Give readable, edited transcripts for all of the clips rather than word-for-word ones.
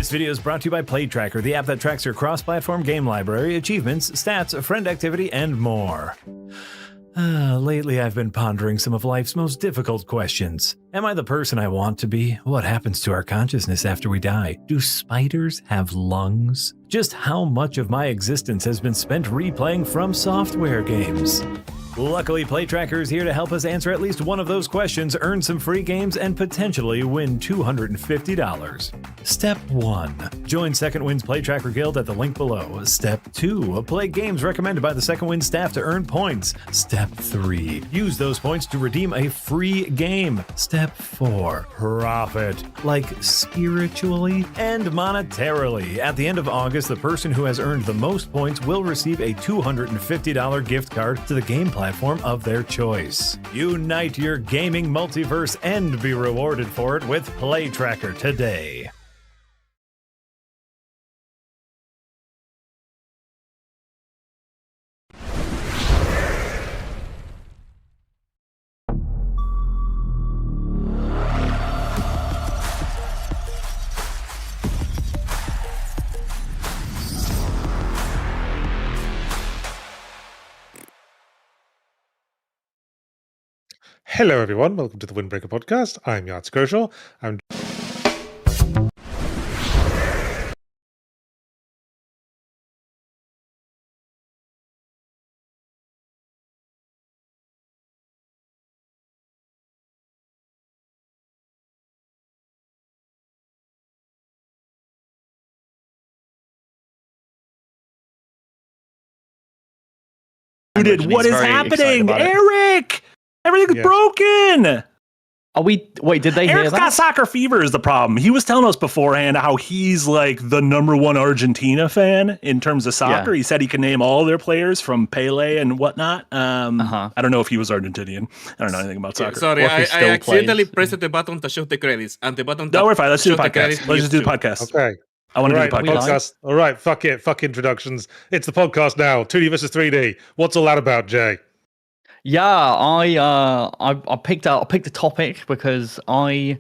This video is brought to you by PlayTracker, the app that tracks your cross-platform game library, achievements, stats, friend activity, and more. Lately, I've been pondering some of life's most difficult questions. Am I the person I want to be? What happens to our consciousness after we die? Do spiders have lungs? Just how much of my existence has been spent replaying From Software games? Luckily, PlayTracker is here to help us answer at least one of those questions, earn some free games, and potentially win $250. Step 1. Join Second Wind's PlayTracker Guild at the link below. Step 2. Play games recommended by the Second Wind staff to earn points. Step 3. Use those points to redeem a free game. Step 4. Profit. Like spiritually and monetarily. At the end of August, the person who has earned the most points will receive a $250 gift card to the game platform of their choice. Unite your gaming multiverse and be rewarded for it with PlayTracker today. Hello, everyone. Welcome to the Windbreaker Podcast. I'm Yahtzee. What is happening? Eric! Everything's broken! Wait, did they hear that? Eric's got soccer fever is the problem. He was telling us beforehand how he's like the #1 Argentina fan in terms of soccer. Yeah. He said he can name all their players from Pele and whatnot. I don't know if he was Argentinian. I don't know anything about soccer. Sorry, I accidentally pressed the button to show the credits. And the button no, we're fine. Let's do the podcast. Let's just do the podcast. Okay. I want to do the podcast. All right, fuck it. Fuck introductions. It's the podcast now. 2D versus 3D. What's all that about, Jay? Yeah, I picked a topic because I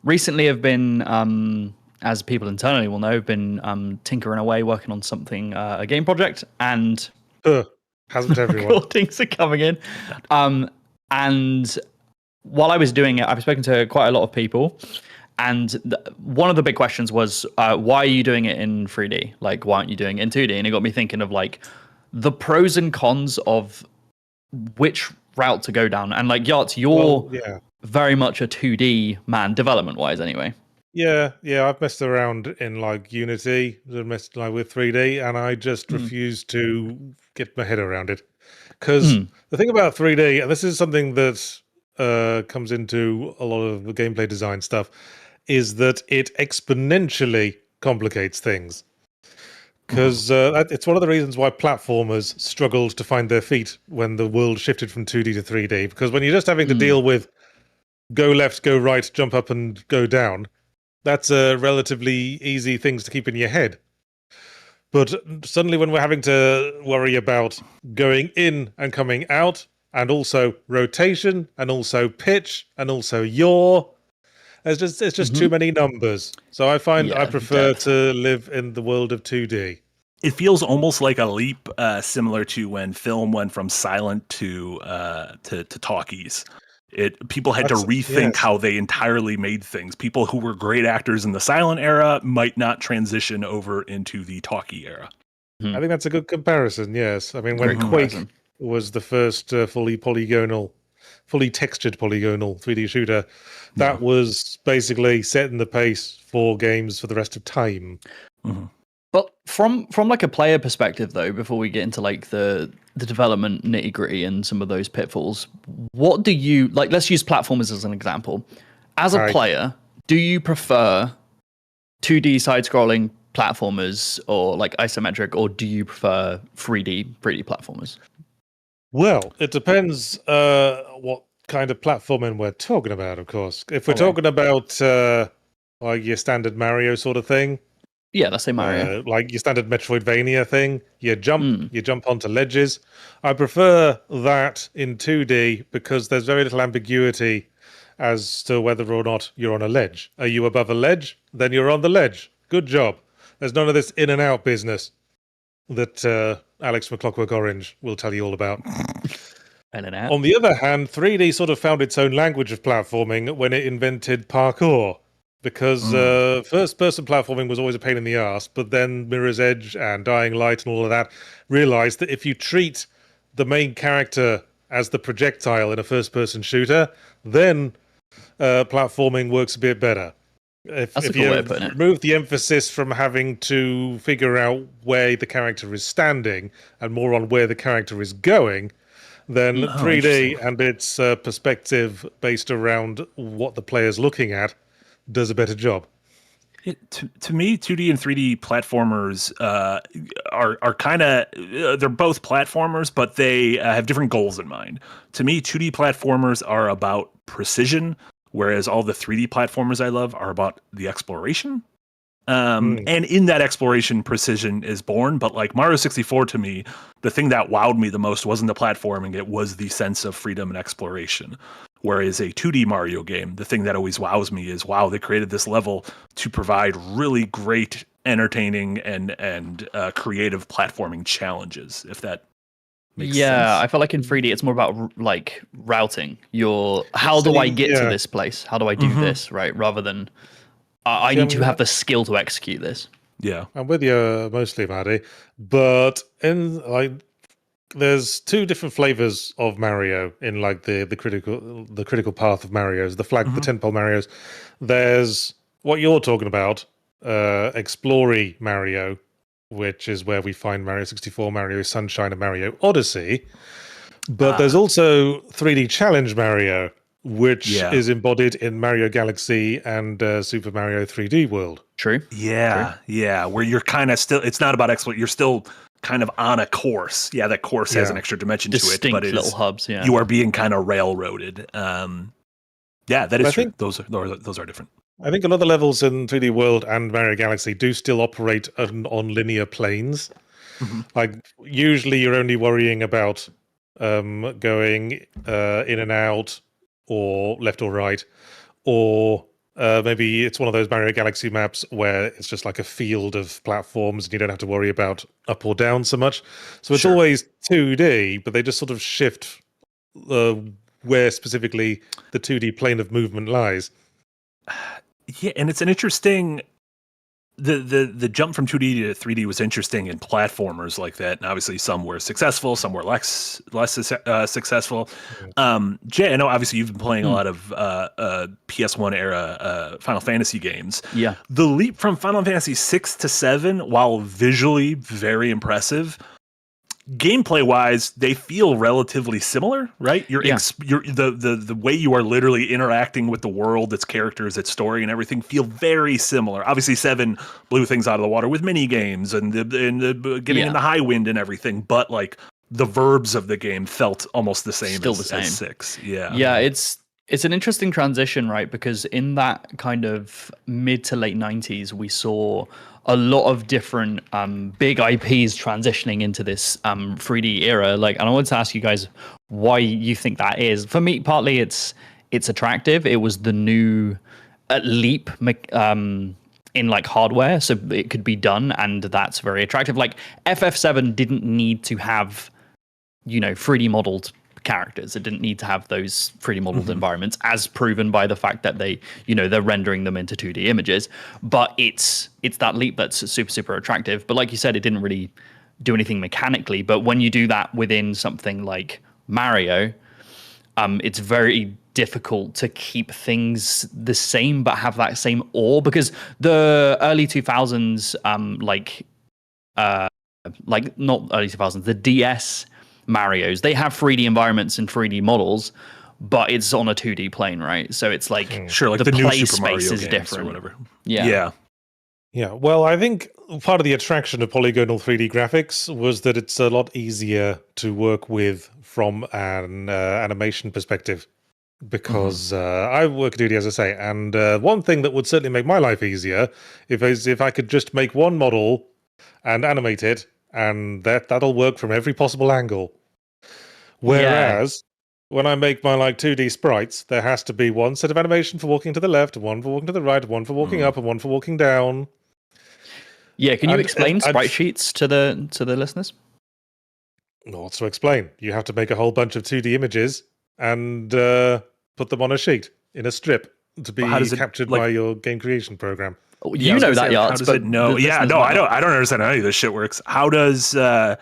recently have been, as people internally will know, been tinkering away, working on something, a game project, and hasn't everyone? Recordings are coming in, and while I was doing it, I've spoken to quite a lot of people, and one of the big questions was, why are you doing it in 3D? Like, why aren't you doing it in 2D? And it got me thinking of like the pros and cons of which route to go down. And like Yahtzee, you're very much a 2D man, development wise anyway. Yeah, I've messed around in like Unity, messed like with 3D, and I just refuse to get my head around it. Because the thing about 3D, and this is something that comes into a lot of the gameplay design stuff, is that it exponentially complicates things. Because it's one of the reasons why platformers struggled to find their feet when the world shifted from 2D to 3D. Because when you're just having to deal with go left, go right, jump up and go down, that's relatively easy things to keep in your head. But suddenly when we're having to worry about going in and coming out, and also rotation, and also pitch, and also yaw, it's just too many numbers. So I find I prefer to live in the world of 2D. It feels almost like a leap, similar to when film went from silent to talkies. People had to rethink how they entirely made things. People who were great actors in the silent era might not transition over into the talkie era. I think that's a good comparison. Yes, I mean when Quake was the first fully textured polygonal 3D shooter, that was basically setting the pace for games for the rest of time. But from like a player perspective, though, before we get into like the development nitty gritty and some of those pitfalls, what do you like? Let's use platformers as an example. As a player, do you prefer 2D side-scrolling platformers or like isometric, or do you prefer 3D platformers? Well, it depends what kind of platforming we're talking about, of course. If we're talking about like your standard Mario sort of thing. Yeah, let's say Mario. Like your standard Metroidvania thing. You jump onto ledges. I prefer that in 2D because there's very little ambiguity as to whether or not you're on a ledge. Are you above a ledge? Then you're on the ledge. Good job. There's none of this in and out business that Alex from Clockwork Orange will tell you all about. In and out. On the other hand, 3D sort of found its own language of platforming when it invented parkour. Because first-person platforming was always a pain in the ass, but then Mirror's Edge and Dying Light and all of that realized that if you treat the main character as the projectile in a first-person shooter, then platforming works a bit better. If cool you way of putting it. remove the emphasis from having to figure out where the character is standing and more on where the character is going, then 3D and its perspective based around what the player's looking at does a better job. To me, 2D and 3D platformers are kind of they're both platformers, but they have different goals in mind. To me, 2D platformers are about precision, whereas all the 3D platformers I love are about the exploration. And in that exploration, precision is born. But like Mario 64, to me, the thing that wowed me the most wasn't the platforming; it was the sense of freedom and exploration. Whereas a 2D Mario game, the thing that always wows me is, wow, they created this level to provide really great, entertaining, and creative platforming challenges, if that makes sense. Yeah, I feel like in 3D, it's more about like routing. How do I get to this place? How do I do this, right? Rather than, I need to have the skill to execute this. Yeah. I'm with you mostly, Marty. But there's two different flavors of Mario in like the critical path of Mario's, the 10-pole Mario's. There's what you're talking about, Explory Mario, which is where we find Mario 64, Mario Sunshine, and Mario Odyssey. But there's also 3D Challenge Mario, which is embodied in Mario Galaxy and Super Mario 3D World. True. Yeah, yeah. Where you're kind of still, it's not about exploit. You're still kind of on a course. Yeah, that course has an extra dimension Distinct to it, but it's little hubs. Yeah, you are being kind of railroaded. Yeah, that is true. Those are different. I think a lot of the levels in 3D World and Mario Galaxy do still operate on linear planes. Like usually, you're only worrying about going in and out, or left or right, or maybe it's one of those Mario Galaxy maps where it's just like a field of platforms and you don't have to worry about up or down so much. So it's always 2D, but they just sort of shift where specifically the 2D plane of movement lies. Yeah, and it's an interesting... The jump from 2D to 3D was interesting in platformers like that, and obviously some were successful, some were less successful. Jay, I know obviously you've been playing a lot of PS1 era Final Fantasy games. Yeah, the leap from Final Fantasy 6 to 7, while visually very impressive, gameplay wise, they feel relatively similar, right? You're the way you are literally interacting with the world, its characters, its story, and everything feel very similar. Obviously, 7 blew things out of the water with mini games and the getting in the high wind and everything, but like the verbs of the game felt almost the same. As 6. Yeah, it's an interesting transition, right? Because in that kind of mid to late 90s, we saw a lot of different big IPs transitioning into this 3D era. Like, and I wanted to ask you guys why you think that is. For me, partly it's attractive. It was the new leap in like hardware, so it could be done, and that's very attractive. Like FF7 didn't need to have 3D modeled characters. It didn't need to have those 3D modeled environments, as proven by the fact that they're rendering them into 2D images. But it's that leap that's super attractive. But like you said, it didn't really do anything mechanically. But when you do that within something like Mario, it's very difficult to keep things the same but have that same awe, because the early 2000s, like not early 2000s, the DS Marios, they have 3D environments and 3D models, but it's on a 2D plane, right? So it's like like the new play Super Mario space is games different or whatever. Yeah. Well, I think part of the attraction of polygonal 3D graphics was that it's a lot easier to work with from an animation perspective, because I work at 2D, as I say, and one thing that would certainly make my life easier if I could just make one model and animate it, and that'll work from every possible angle. Whereas when I make my 2D sprites, there has to be one set of animation for walking to the left, one for walking to the right, one for walking up, and one for walking down. Yeah, can you explain sprite sheets to the listeners? No, what's to explain? You have to make a whole bunch of 2D images and put them on a sheet in a strip to be captured by your game creation program. You know that, How does it know? Yeah, no, I don't understand how any of this shit works. How does in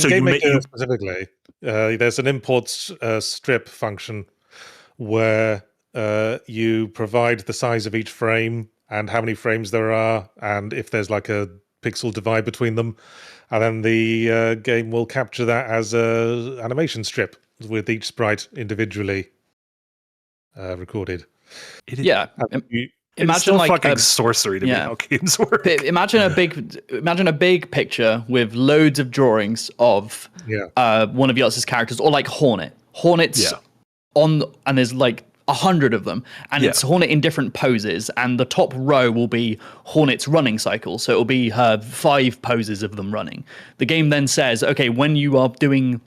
Game Maker specifically, there's an import strip function where you provide the size of each frame and how many frames there are, and if there's like a pixel divide between them, and then the game will capture that as a animation strip with each sprite individually recorded. Imagine like fucking sorcery to me how games work. Imagine a big picture with loads of drawings of one of Yahtzee's characters, or like Hornets and there's like 100 of them, and it's Hornet in different poses, and the top row will be Hornet's running cycle, so it'll be her 5 poses of them running. The game then says, okay, when you are doing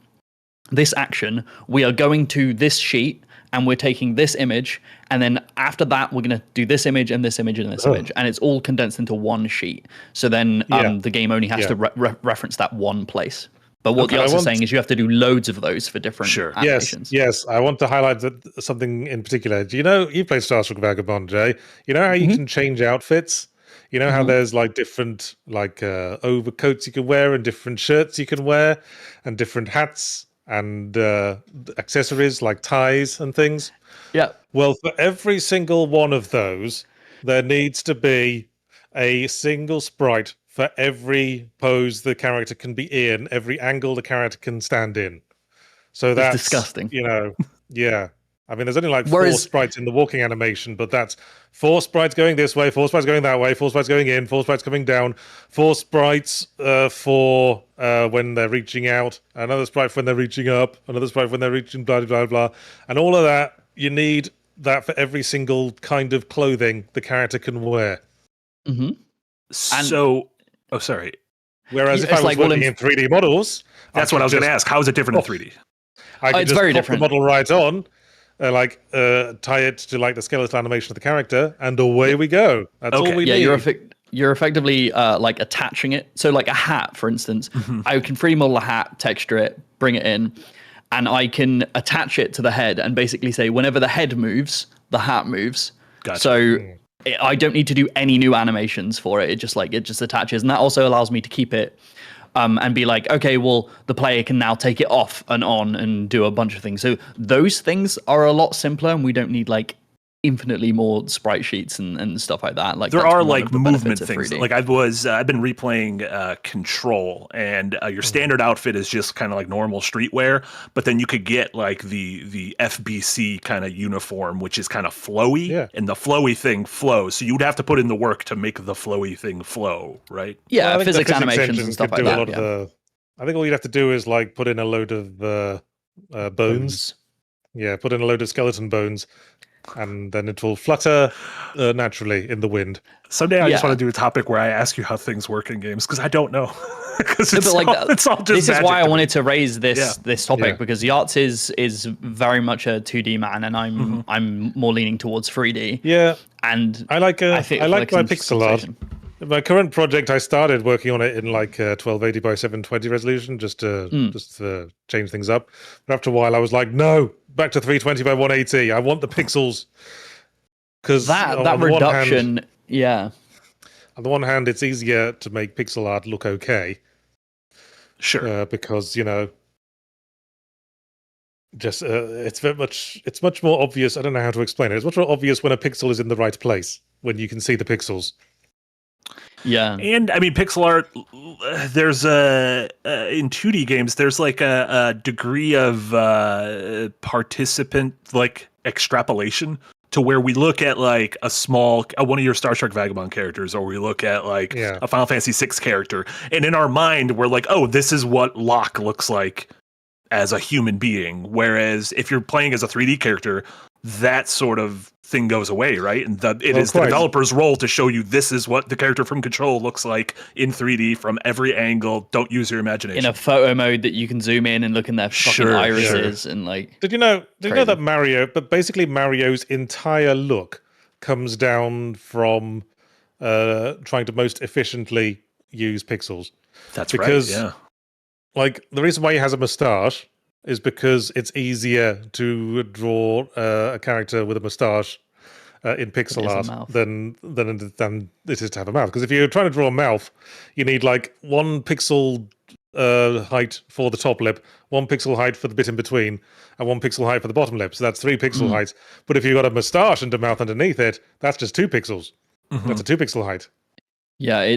this action, we are going to this sheet and we're taking this image, and then after that we're going to do this image and this image and this image, and it's all condensed into one sheet. So then the game only has to reference that one place. But what Yahtzee's is saying is you have to do loads of those for different animations. Yes. I want to highlight something in particular. Do you know, you played Star Trek Vagabond, Jay? You know how you can change outfits? You know how there's like different like overcoats you can wear and different shirts you can wear and different hats and accessories like ties and things? Yeah. Well, for every single one of those, there needs to be a single sprite for every pose the character can be in, every angle the character can stand in. So that's disgusting. You know, I mean, there's only like 4 sprites in the walking animation, but that's 4 sprites going this way, 4 sprites going that way, 4 sprites going in, 4 sprites coming down, 4 sprites for when they're reaching out, another sprite when they're reaching up, another sprite when they're reaching blah, blah, blah. And all of that, you need that for every single kind of clothing the character can wear. So, sorry. Whereas if I was working in 3D models... That's what I was going to ask. How is it different in 3D? I could just pop the model right on, tie it to like the skeletal animation of the character, and away we go. That's all we need. You're effectively like attaching it. So like a hat, for instance, I can 3D model a hat, texture it, bring it in, and I can attach it to the head and basically say whenever the head moves, the hat moves. Gotcha. So I don't need to do any new animations for it. It just attaches, and that also allows me to keep it and be like, okay, well, the player can now take it off and on and do a bunch of things. So those things are a lot simpler, and we don't need like infinitely more sprite sheets and stuff like that. Like there are like movement things. Like I've been replaying Control, and your standard outfit is just kind of like normal streetwear, but then you could get like the FBC kind of uniform, which is kind of flowy, and the flowy thing flows. So you'd have to put in the work to make the flowy thing flow, right? Yeah, well, physics animations and stuff like that. I think all you'd have to do is like put in a load of bones. Yeah, put in a load of skeleton bones, and then it will flutter naturally in the wind. Someday I just want to do a topic where I ask you how things work in games, because I don't know. It's all just this is why I wanted to raise this topic, because Yahtzee is very much a 2D man, and I'm more leaning towards 3D. Yeah, and I like my pixel art. My current project, I started working on it in like 1280 by 720 resolution, just to change things up. But after a while, I was like, no, back to 320 by 180. I want the pixels, because that reduction, on the one hand, it's easier to make pixel art look okay. Sure, because it's much more obvious. I don't know how to explain it. It's much more obvious when a pixel is in the right place, when you can see the pixels. Yeah, and I mean pixel art. There's in 2D games, there's like a degree of participant like extrapolation to where we look at like a small one of your Star Trek Vagabond characters, or we look at like a Final Fantasy VI character, and in our mind we're like, oh, this is what Locke looks like as a human being. Whereas if you're playing as a 3D character, that sort of thing goes away, right? And it is the developer's role to show you this is what the character from Control looks like in 3D from every angle. Don't use your imagination. In a photo mode that you can zoom in and look in their fucking irises and like. Did you know that Mario's entire look comes down from trying to most efficiently use pixels. That's because, right. Yeah. Like, the reason why he has a moustache is because it's easier to draw a character with a moustache in pixel art than it is to have a mouth. Because if you're trying to draw a mouth, you need like 1 pixel height for the top lip, 1 pixel height for the bit in between, and 1 pixel height for the bottom lip. So that's 3 pixel heights. But if you've got a moustache and a mouth underneath it, that's just 2 pixels. That's a 2 pixel height. Yeah,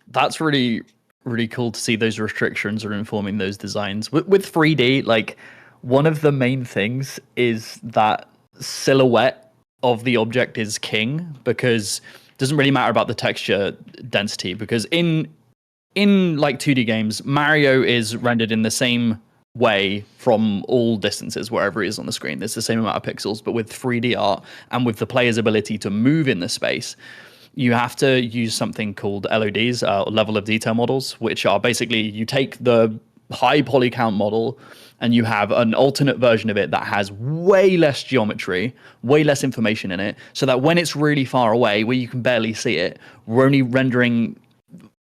that's really, really cool to see those restrictions are informing those designs. With 3D, like, one of the main things is that silhouette of the object is king, because it doesn't really matter about the texture density, because in like 2D games, Mario is rendered in the same way from all distances wherever he is on the screen. There's the same amount of pixels, but with 3D art and with the player's ability to move in the space, you have to use something called LODs, level of detail models, which are basically you take the high poly count model and you have an alternate version of it that has way less geometry, way less information in it, so that when it's really far away, where you can barely see it, we're only rendering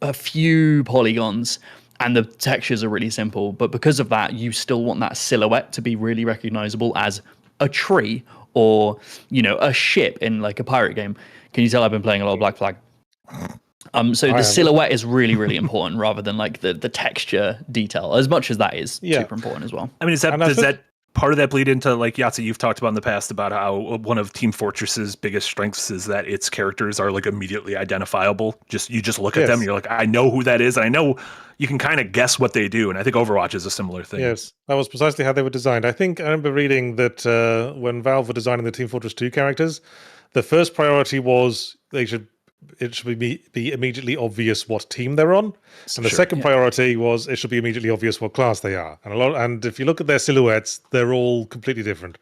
a few polygons and the textures are really simple. But because of that, you still want that silhouette to be really recognizable as a tree or, a ship in like a pirate game. Can you tell I've been playing a lot of Black Flag? So the silhouette is really, really important rather than like the texture detail, as much as that is super important as well. I mean, does that part of that bleed into like Yahtzee you've talked about in the past about how one of Team Fortress's biggest strengths is that its characters are like immediately identifiable. You just look at them and you're like, I know who that is. And I know you can kind of guess what they do. And I think Overwatch is a similar thing. Yes, that was precisely how they were designed. I remember reading that when Valve were designing the Team Fortress 2 characters, the first priority was it should be immediately obvious what team they're on, and the second priority was it should be immediately obvious what class they are. And if you look at their silhouettes, they're all completely different.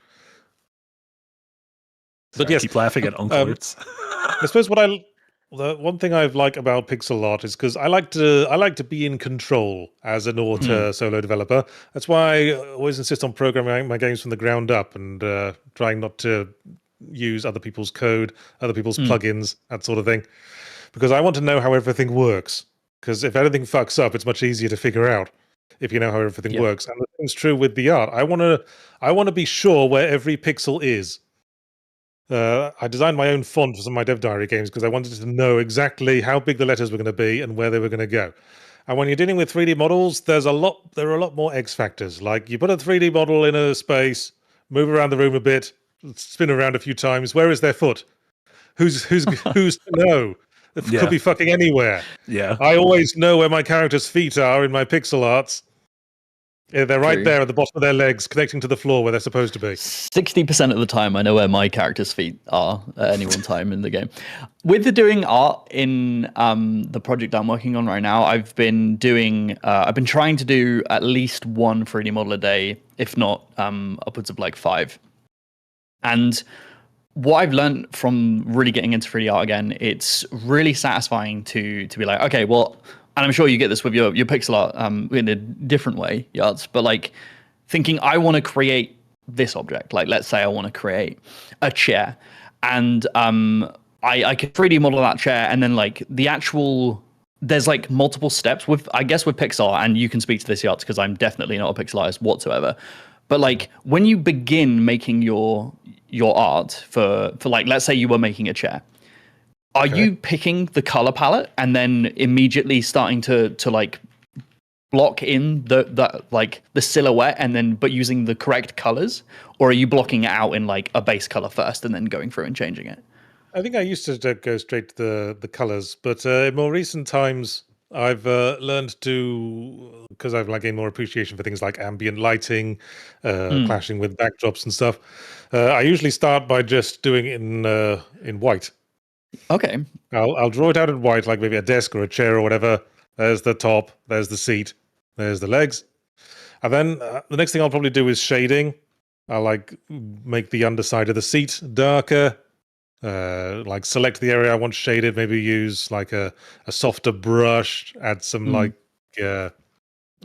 But yes, keep laughing at Uncle. I suppose the one thing I like about pixel art is because I like to be in control as an author solo developer. That's why I always insist on programming my games from the ground up and trying not to use other people's code, other people's plugins, that sort of thing, because I want to know how everything works. Because if anything fucks up, it's much easier to figure out if you know how everything works. And the thing's true with the art. I want to be sure where every pixel is. I designed my own font for some of my dev diary games because I wanted to know exactly how big the letters were going to be and where they were going to go. And when you're dealing with 3D models, there are a lot more X factors. Like you put a 3D model in a space, move around the room a bit, spin around a few times. Where is their foot? Who's to know? It could be fucking anywhere. Yeah. I always know where my character's feet are in my pixel arts. Yeah, they're right there at the bottom of their legs, connecting to the floor where they're supposed to be. 60% of the time, I know where my character's feet are at any one time in the game. With the doing art in the project I'm working on right now, I've been trying to do at least 1 3D model a day, if not upwards of like 5. And what I've learned from really getting into 3D art again, it's really satisfying to be like, okay, well. And I'm sure you get this with your pixel art in a different way, Yards, but like thinking I want to create this object. Like let's say I want to create a chair, and I could 3D model that chair, and then like there's like multiple steps with pixel art, and you can speak to this, Yards, because I'm definitely not a pixel artist whatsoever. But like when you begin making your art for like, let's say you were making a chair. Are you picking the color palette and then immediately starting to like block in the silhouette and then but using the correct colors, or are you blocking it out in like a base color first and then going through and changing it? I think I used to go straight to the colors, but in more recent times I've learned to, because I've like gained more appreciation for things like ambient lighting, clashing with backdrops and stuff. I usually start by just doing it in white. Okay. I'll draw it out in white, like maybe a desk or a chair or whatever. There's the top, there's the seat, there's the legs. And then the next thing I'll probably do is shading. I'll like make the underside of the seat darker, like select the area I want shaded, maybe use like a softer brush, add some like a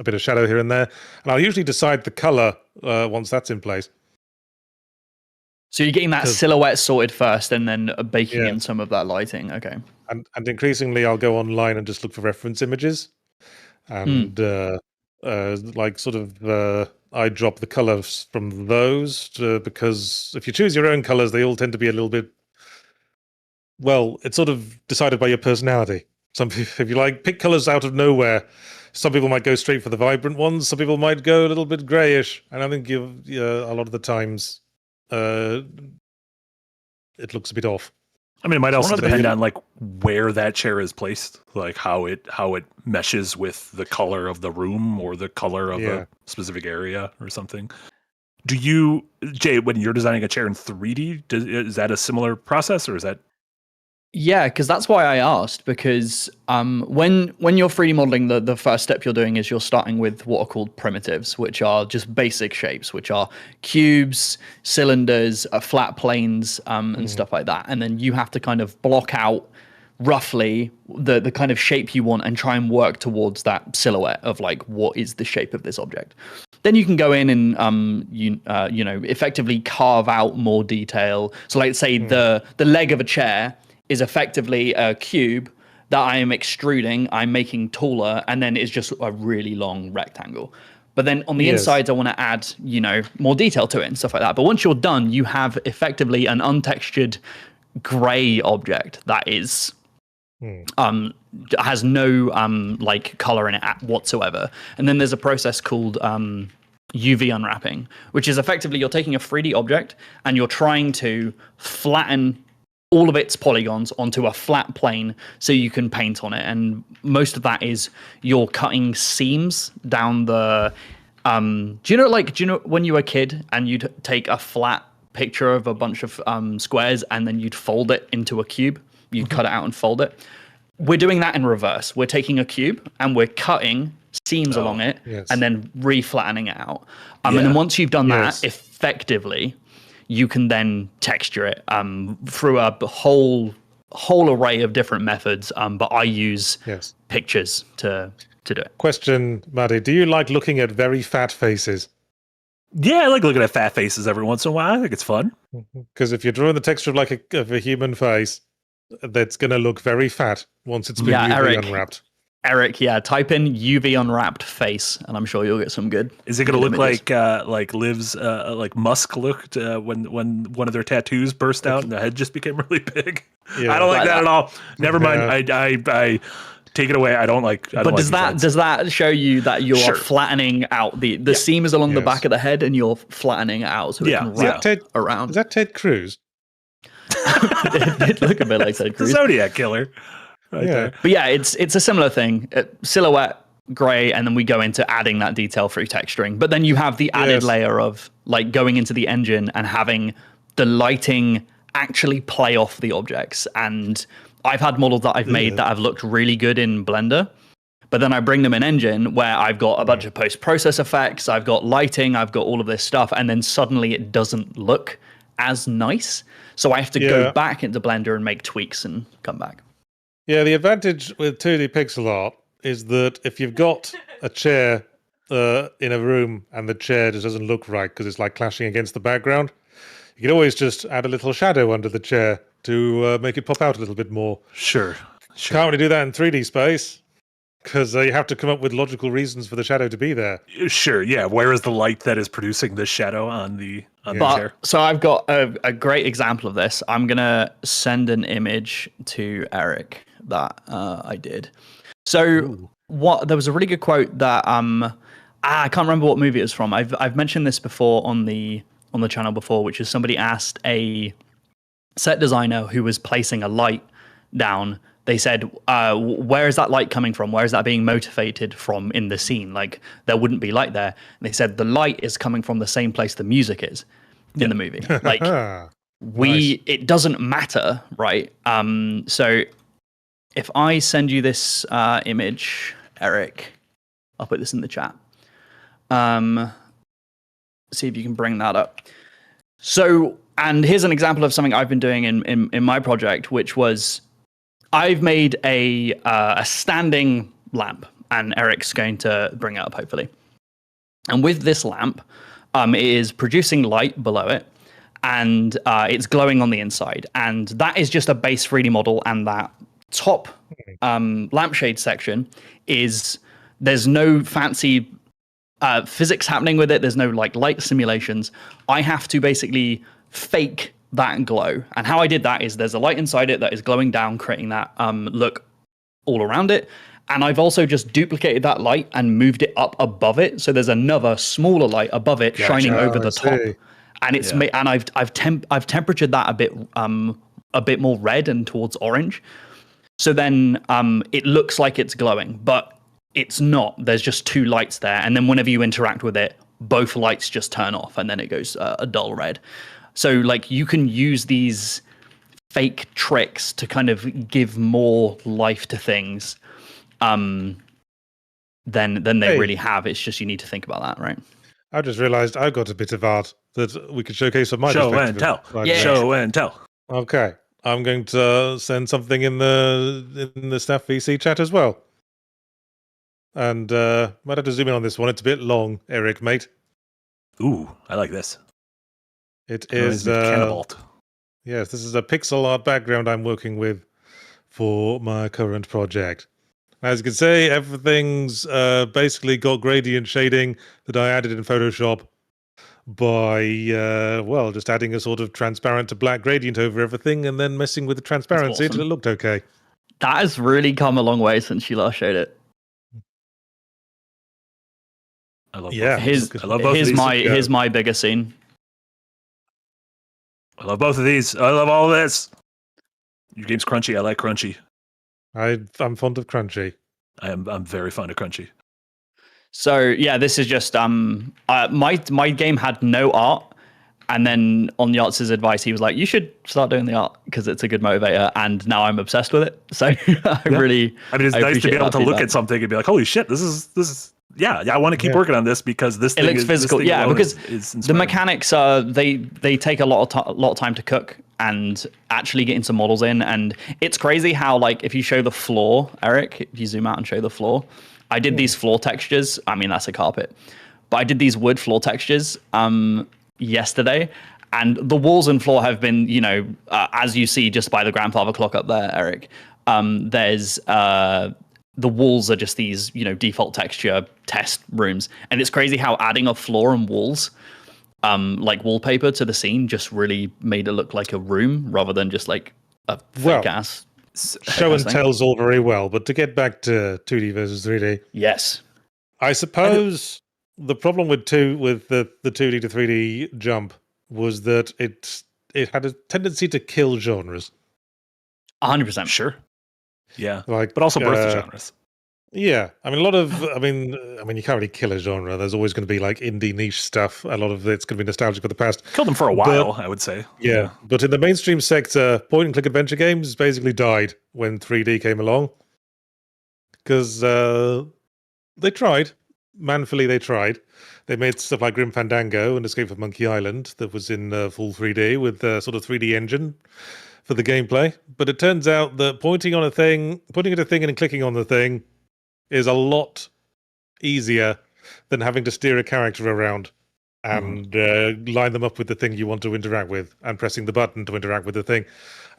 bit of shadow here and there. And I'll usually decide the color once that's in place. So you're getting that silhouette sorted first and then baking in some of that lighting. Okay. And increasingly, I'll go online and just look for reference images. And I drop the colors from those because if you choose your own colors, they all tend to be a little bit, well, it's sort of decided by your personality. Some people, if you pick colors out of nowhere, some people might go straight for the vibrant ones. Some people might go a little bit grayish. And I think a lot of the times it looks a bit off. I mean, it might also depend on where that chair is placed, like how it meshes with the color of the room or the color of a specific area or something. Do you, Jay, when you're designing a chair in 3D, is that a similar process, or is that? Yeah, because that's why I asked, because when you're 3D modeling, the first step you're doing is you're starting with what are called primitives, which are just basic shapes, which are cubes, cylinders, flat planes, and stuff like that. And then you have to kind of block out roughly the kind of shape you want and try and work towards that silhouette of what is the shape of this object. Then you can go in and effectively carve out more detail. So let's say the leg of a chair is effectively a cube that I am extruding, I'm making taller, and then it's just a really long rectangle. But then on the insides, I want to add, more detail to it and stuff like that. But once you're done, you have effectively an untextured gray object that is has no color in it whatsoever. And then there's a process called UV unwrapping, which is effectively you're taking a 3D object and you're trying to flatten all of its polygons onto a flat plane so you can paint on it. And most of that is you're cutting seams down the do you know when you were a kid and you'd take a flat picture of a bunch of squares and then you'd fold it into a cube? You'd cut it out and fold it. We're doing that in reverse. We're taking a cube and we're cutting seams along it and then re-flattening it out. And then once you've done that effectively, you can then texture it through a whole array of different methods. But I use pictures to do it. Question, Marty, do you like looking at very fat faces? Yeah, I like looking at fat faces every once in a while. I think it's fun. Because if you're drawing the texture of a human face, that's going to look very fat once it's been UV unwrapped. Eric, type in UV unwrapped face, and I'm sure you'll get some good. Is it going to look like Liv's Musk looked when one of their tattoos burst out and the head just became really big? Yeah, I don't like that at all. Never mind. I take it away. I don't like. But does that show you that you're flattening out the seam is along the back of the head and you're flattening it out so it can wrap around? Is that Ted Cruz? It did look a bit like Ted Cruz. The Zodiac Killer. Right there. But yeah, it's a similar thing. Silhouette, gray, and then we go into adding that detail through texturing. But then you have the added layer of going into the engine and having the lighting actually play off the objects. And I've had models that I've made that have looked really good in Blender. But then I bring them in Engine where I've got a bunch of post-process effects, I've got lighting, I've got all of this stuff, and then suddenly it doesn't look as nice. So I have to go back into Blender and make tweaks and come back. Yeah, the advantage with 2D pixel art is that if you've got a chair in a room and the chair just doesn't look right because it's clashing against the background, you can always just add a little shadow under the chair to make it pop out a little bit more. Sure. Can't really do that in 3D space because you have to come up with logical reasons for the shadow to be there. Sure, yeah. Where is the light that is producing the shadow on the chair? So I've got a great example of this. I'm going to send an image to Eric that I did. So there was a really good quote that I can't remember what movie it was from. I've mentioned this before on the channel before, which is somebody asked a set designer who was placing a light down. They said, where is that light coming from? Where is that being motivated from in the scene? There wouldn't be light there. And they said the light is coming from the same place the music is in the movie. It doesn't matter, right? So if I send you this image, Eric, I'll put this in the chat. See if you can bring that up. So, and here's an example of something I've been doing in my project, which was I've made a standing lamp, and Eric's going to bring it up hopefully. And with this lamp, it is producing light below it, and it's glowing on the inside. And that is just a base 3D model, and that top lampshade section there's no fancy physics happening with it. There's no like light simulations. I have to basically fake that glow. And how I did that is there's a light inside it that is glowing down, creating that look all around it. And I've also just duplicated that light and moved it up above it. So there's another smaller light above it shining over the top. And it's and I've temperatured that a bit more red and towards orange. So then it looks like it's glowing, but it's not. There's just two lights there. And then whenever you interact with it, both lights just turn off and then it goes a dull red. So like you can use these fake tricks to kind of give more life to things than they really have. It's just you need to think about that, right? I just realized I've got a bit of art that we could showcase on my show and tell. Show and tell. Okay. I'm going to send something in the Staff VC chat as well. And might have to zoom in on this one. It's a bit long, Eric, mate. Ooh, I like this. It is yes, this is a pixel art background I'm working with for my current project. As you can see, everything's basically got gradient shading that I added in Photoshop by just adding a sort of transparent to black gradient over everything and then messing with the transparency until it looked okay. That has really come a long way since you last showed it. I love here's my bigger scene. I love both of these. I love all of this. Your game's crunchy. I like crunchy. I'm fond of crunchy. I'm very fond of crunchy. So yeah, this is just my game had no art, and then on Yachtzee's advice, he was like, "You should start doing the art because it's a good motivator." And now I'm obsessed with it. So I mean, it's nice to be able to look at something and be like, "Holy shit, this is." Yeah, I want to keep working on this because this thing looks physical. Because the mechanics they take a lot of time to cook and actually getting some models in. And it's crazy how like if you show the floor, Eric, if you zoom out and show the floor, I did these floor textures. I mean that's a carpet, but I did these wood floor textures yesterday, and the walls and floor have been as you see just by the grandfather clock up there, Eric. There's the walls are just these, default texture test rooms. And it's crazy how adding a floor and walls, like wallpaper to the scene just really made it look like a room rather than just like a fake ass. Show and tell's all very well, but to get back to 2D versus 3D. Yes. I suppose the problem with the 2D to 3D jump was that it had a tendency to kill genres. 100%. Sure. Yeah, but also birth the genres. Yeah, I mean, you can't really kill a genre. There's always going to be like indie niche stuff. A lot of it's going to be nostalgic for the past. Killed them for a while, I would say. Yeah, but in the mainstream sector, point-and-click adventure games basically died when 3D came along because they tried. Manfully, they tried. They made stuff like Grim Fandango and Escape from Monkey Island that was in full 3D with a sort of 3D engine for the gameplay, but it turns out that pointing at a thing and clicking on the thing is a lot easier than having to steer a character around and line them up with the thing you want to interact with and pressing the button to interact with the thing.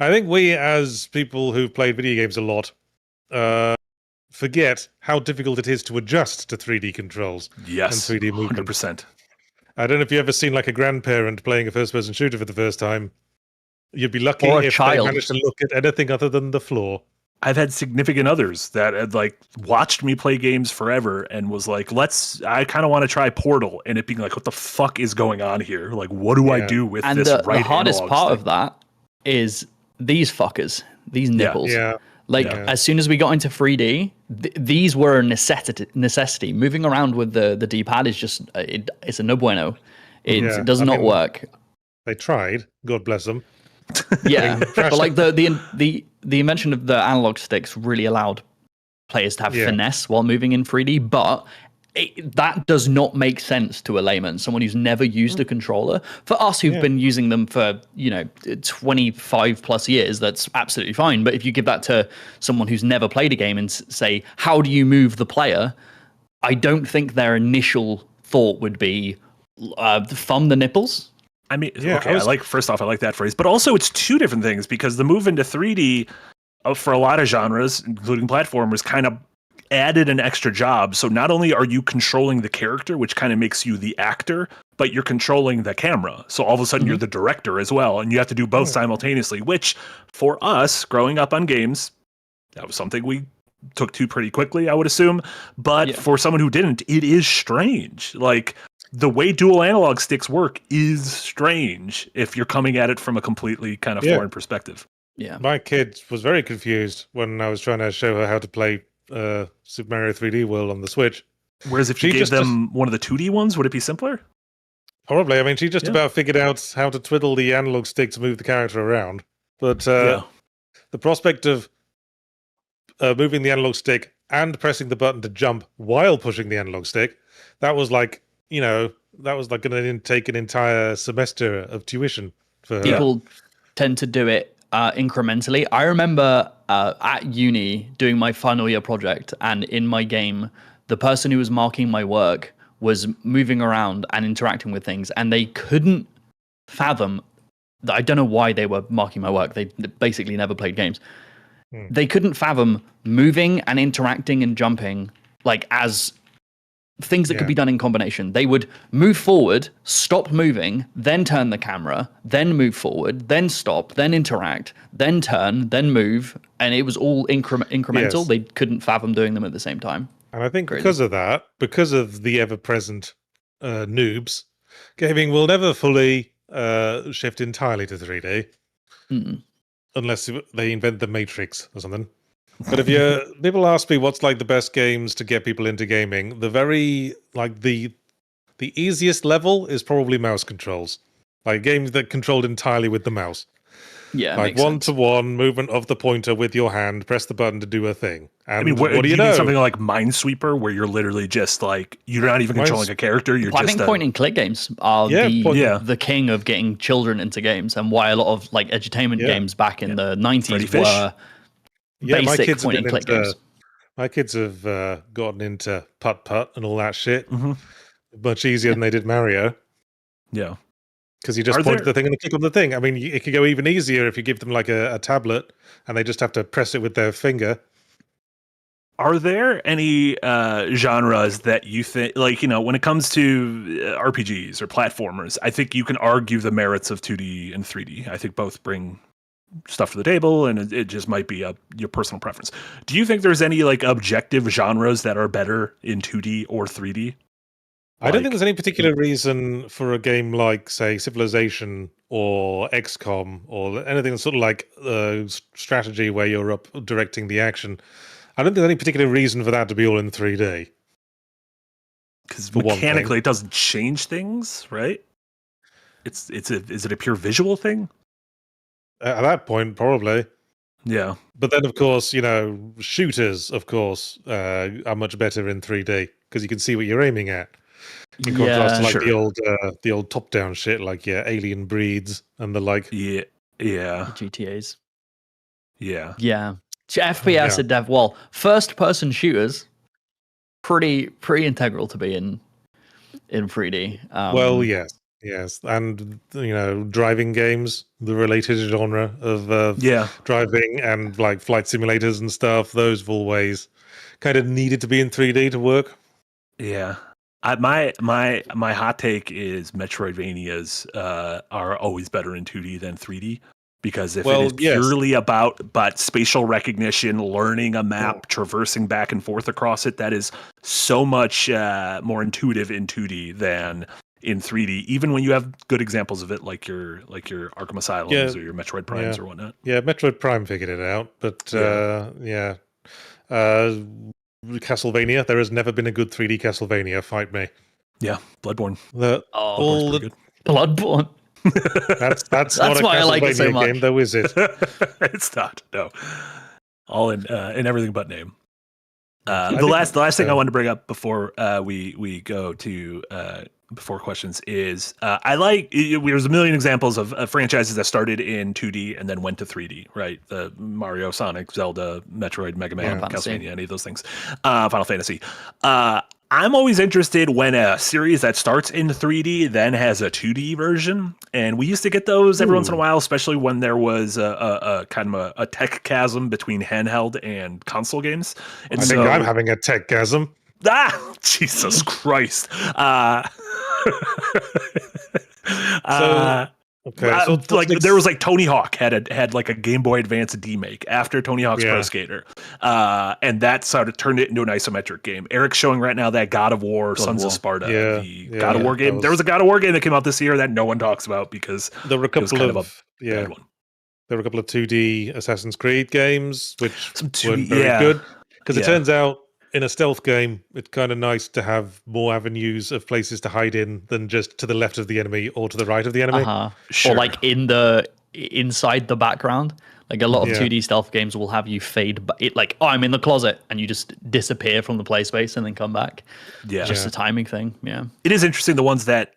I think we, as people who've played video games a lot, forget how difficult it is to adjust to 3D controls and 3D movement. 100%. I don't know if you've ever seen like a grandparent playing a first-person shooter for the first time. You'd be lucky if they managed to look at anything other than the floor. I've had significant others that had like watched me play games forever and was like, I kind of want to try Portal, and it being like, what the fuck is going on here? Like, what do I do with this? And the hardest part of that is these fuckers, these nipples. Yeah. As soon as we got into 3D, these were a necessity. Moving around with the D-pad is just it's a no bueno. It does not work. They tried. God bless them. Yeah, but like the invention of the analog sticks really allowed players to have finesse while moving in 3D, but that does not make sense to a layman, someone who's never used a controller. For us who've been using them for 25 plus years, that's absolutely fine. But if you give that to someone who's never played a game and say, how do you move the player, I don't think their initial thumb the nipples. I mean, Yeah, okay, first off, I like that phrase, but also it's two different things because the move into 3D for a lot of genres, including platformers, kind of added an extra job. So not only are you controlling the character, which kind of makes you the actor, but you're controlling the camera. So all of a sudden you're the director as well, and you have to do both simultaneously, which for us growing up on games, that was something we took to pretty quickly, I would assume. But for someone who didn't, it is strange. Like, the way dual analog sticks work is strange if you're coming at it from a completely kind of foreign perspective. Yeah. My kid was very confused when I was trying to show her how to play Super Mario 3D World on the Switch. Whereas if you gave them one of the 2D ones, would it be simpler? Probably. I mean, she just about figured out how to twiddle the analog stick to move the character around. But the prospect of moving the analog stick and pressing the button to jump while pushing the analog stick, that was like, going to take an entire semester of tuition for her. People tend to do it incrementally. I remember at uni doing my final year project, and in my game, the person who was marking my work was moving around and interacting with things, and they couldn't fathom. I don't know why they were marking my work. They basically never played games. They couldn't fathom moving and interacting and jumping like as things that could be done in combination. They would move forward, stop moving, then turn the camera, then move forward, then stop, then interact, then turn, then move, and it was all incremental. Yes. They couldn't fathom doing them at the same time. And I think because of that, because of the ever-present noobs, gaming will never fully shift entirely to 3D. Unless they invent the Matrix or something. But if people ask me what's like the best games to get people into gaming, the easiest level is probably mouse controls. Like games that controlled entirely with the mouse. Yeah, like one-to-one movement of the pointer with your hand, press the button to do a thing. And I mean, what do you mean know? something like Minesweeper, where you're literally just like, you're not even controlling a character. You're I think point and click games are the king of getting children into games, and why a lot of like edutainment games back in the 90s were basic point and click games. My kids have gotten into putt-putt and all that shit. Much easier than they did Mario. Yeah. Because you just point to the thing and click on the thing. I mean, it could go even easier if you give them like a tablet and they just have to press it with their finger. Are there any genres that you think, like, when it comes to RPGs or platformers, I think you can argue the merits of 2D and 3D. I think both bring stuff to the table, and it just might be your personal preference. Do you think there's any like objective genres that are better in 2D or 3D? I don't think there's any particular reason for a game like, say, Civilization or XCOM or anything that's sort of like strategy where you're up directing the action. I don't think there's any particular reason for that to be all in 3D. Because mechanically it doesn't change things, right? Is it a pure visual thing? At that point, probably. Yeah. But then, of course, shooters, of course, are much better in 3D because you can see what you're aiming at. In contrast to like the old top-down shit, like Alien Breeds and the like. Yeah. GTAs. Yeah. FPS first-person shooters, pretty integral to be in 3D. Well, yes, and driving games, the related genre of driving and like flight simulators and stuff. Those have always kind of needed to be in 3D to work. Yeah. My hot take is Metroidvanias are always better in 2D than 3D, because if it is purely about spatial recognition, learning a map, traversing back and forth across it, that is so much more intuitive in 2D than in 3D. Even when you have good examples of it, like your Arkham Asylums or your Metroid Primes or whatnot. Yeah, Metroid Prime figured it out, but Castlevania, there has never been a good 3D Castlevania. Fight me. Yeah, Bloodborne. Bloodborne. That's not a why I like it so Castlevania much. game, though, is it? It's not. No. All in everything but name. The last thing I wanted to bring up before we go to before questions is there's a million examples of franchises that started in 2D and then went to 3D, right? The Mario, Sonic, Zelda, Metroid, Mega Man, Castlevania, any of those things. Final Fantasy. I'm always interested when a series that starts in 3D then has a 2D version, and we used to get those every once in a while, especially when there was a kind of a tech chasm between handheld and console games. And I think I'm having a tech chasm. Jesus Christ! Okay, so there was like Tony Hawk had like a Game Boy Advance D-Make after Tony Hawk's Pro Skater, and that sort of turned it into an isometric game. Eric's showing right now that God of War, Sons of Sparta, the God of War game. There was a God of War game that came out this year that no one talks about because there were a couple of a bad one. There were a couple of 2D Assassin's Creed games which weren't very good because it turns out in a stealth game, it's kind of nice to have more avenues of places to hide in than just to the left of the enemy or to the right of the enemy. Or like inside the background. Like a lot of 2D stealth games will have you fade, but I'm in the closet, and you just disappear from the play space and then come back. Yeah, just a timing thing. Yeah, it is interesting the ones that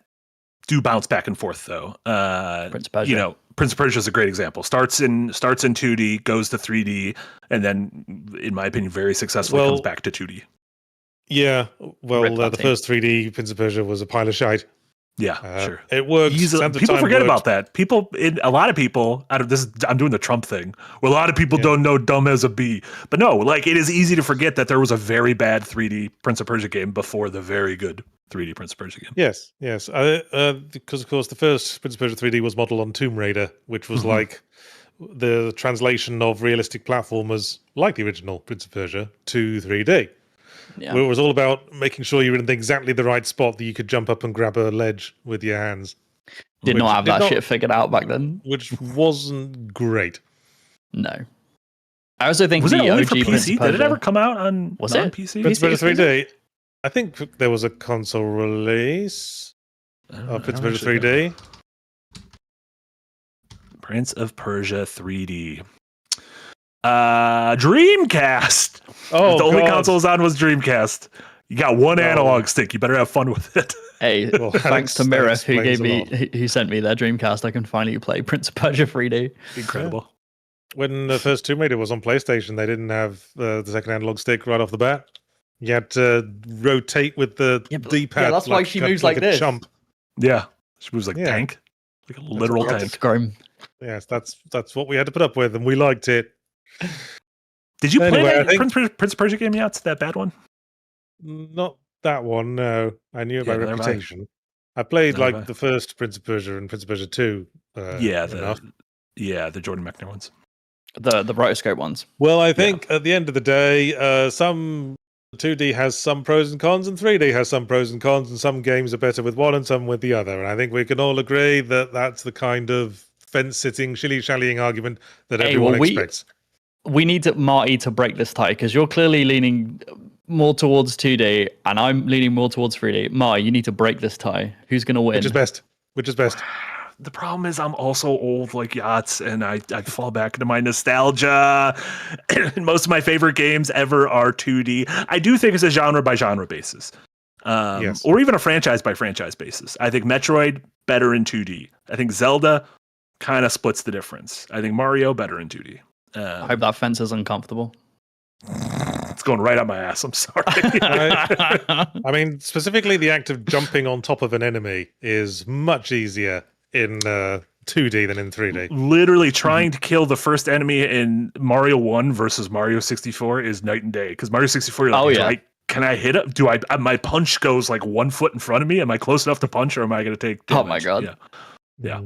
do bounce back and forth though. Prince of Persia. Prince of Persia is a great example. Starts in 2D, goes to 3D, and then, in my opinion, very successfully comes back to 2D. Yeah, well, the first 3D Prince of Persia was a pile of shite. Yeah, sure. It works. People forget about that. A lot of people out of this. I'm doing the Trump thing. Where a lot of people don't know dumb as a bee. But no, like it is easy to forget that there was a very bad 3D Prince of Persia game before the very good 3D Prince of Persia game. Yes. Because of course the first Prince of Persia 3D was modeled on Tomb Raider, which was like the translation of realistic platformers, like the original Prince of Persia, to 3D. Yeah. Where it was all about making sure you were in exactly the right spot that you could jump up and grab a ledge with your hands. Did not have that shit figured out back then. Which wasn't great. No. I also think was it only for PC? Did it ever come out on non-PC? Prince of Persia 3D. I think there was a console release of Prince of Persia 3D. Prince of Persia 3D. Dreamcast. Oh, the only consoles on was Dreamcast. You got one analog stick. You better have fun with it. Hey, thanks to Mira who sent me their Dreamcast. I can finally play Prince of Persia 3D. Incredible. When the first Tomb Raider was on PlayStation, they didn't have the second analog stick right off the bat. You had to rotate with the D-pad. Yeah, that's why she moves like this. Chump. Yeah, she moves like tank, like a literal tank. Yes, that's what we had to put up with, and we liked it. Did you play that Prince of Persia game yet? It's that bad one? Not that one, no. I knew about Reputation. I played the first Prince of Persia and Prince of Persia 2. The Jordan Mechner ones. The rotoscope ones. Well, I think at the end of the day, some 2D has some pros and cons, and 3D has some pros and cons, and some games are better with one and some with the other. And I think we can all agree that that's the kind of fence-sitting, shilly-shallying argument that everyone expects. We need Marty to break this tie, because you're clearly leaning more towards 2D, and I'm leaning more towards 3D. Marty, you need to break this tie. Who's going to win? Which is best? The problem is I'm also old like Yachts, and I fall back into my nostalgia. And most of my favorite games ever are 2D. I do think it's a genre by genre basis. Or even a franchise by franchise basis. I think Metroid better in 2D. I think Zelda kind of splits the difference. I think Mario better in 2D. I hope that fence is uncomfortable. It's going right up my ass. I'm sorry. I mean, specifically the act of jumping on top of an enemy is much easier in 2D than in 3D. Literally trying to kill the first enemy in Mario 1 versus Mario 64 is night and day. Because Mario 64, you're like, can I hit it? Do I? My punch goes like 1 foot in front of me. Am I close enough to punch, or am I going to take damage? Oh my god! Yeah.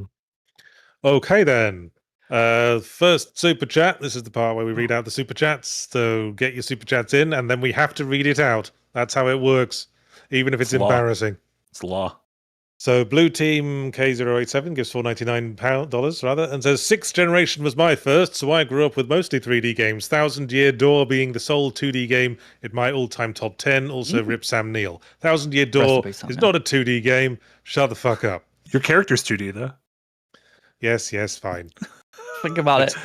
Okay then. First super chat. This is the part where we read out the super chats. So get your super chats in, and then we have to read it out. That's how it works, even if it's embarrassing. It's the law. So Blue Team K087 gives $499 rather, and says 6th generation was my first, so I grew up with mostly 3D games. 1000 Year Door being the sole 2D game in my all-time top 10. Also rip Sam Neill. 1000 Year Door is not a 2D game. Shut the fuck up. Your character's 2D though. Yes, fine. Think about it.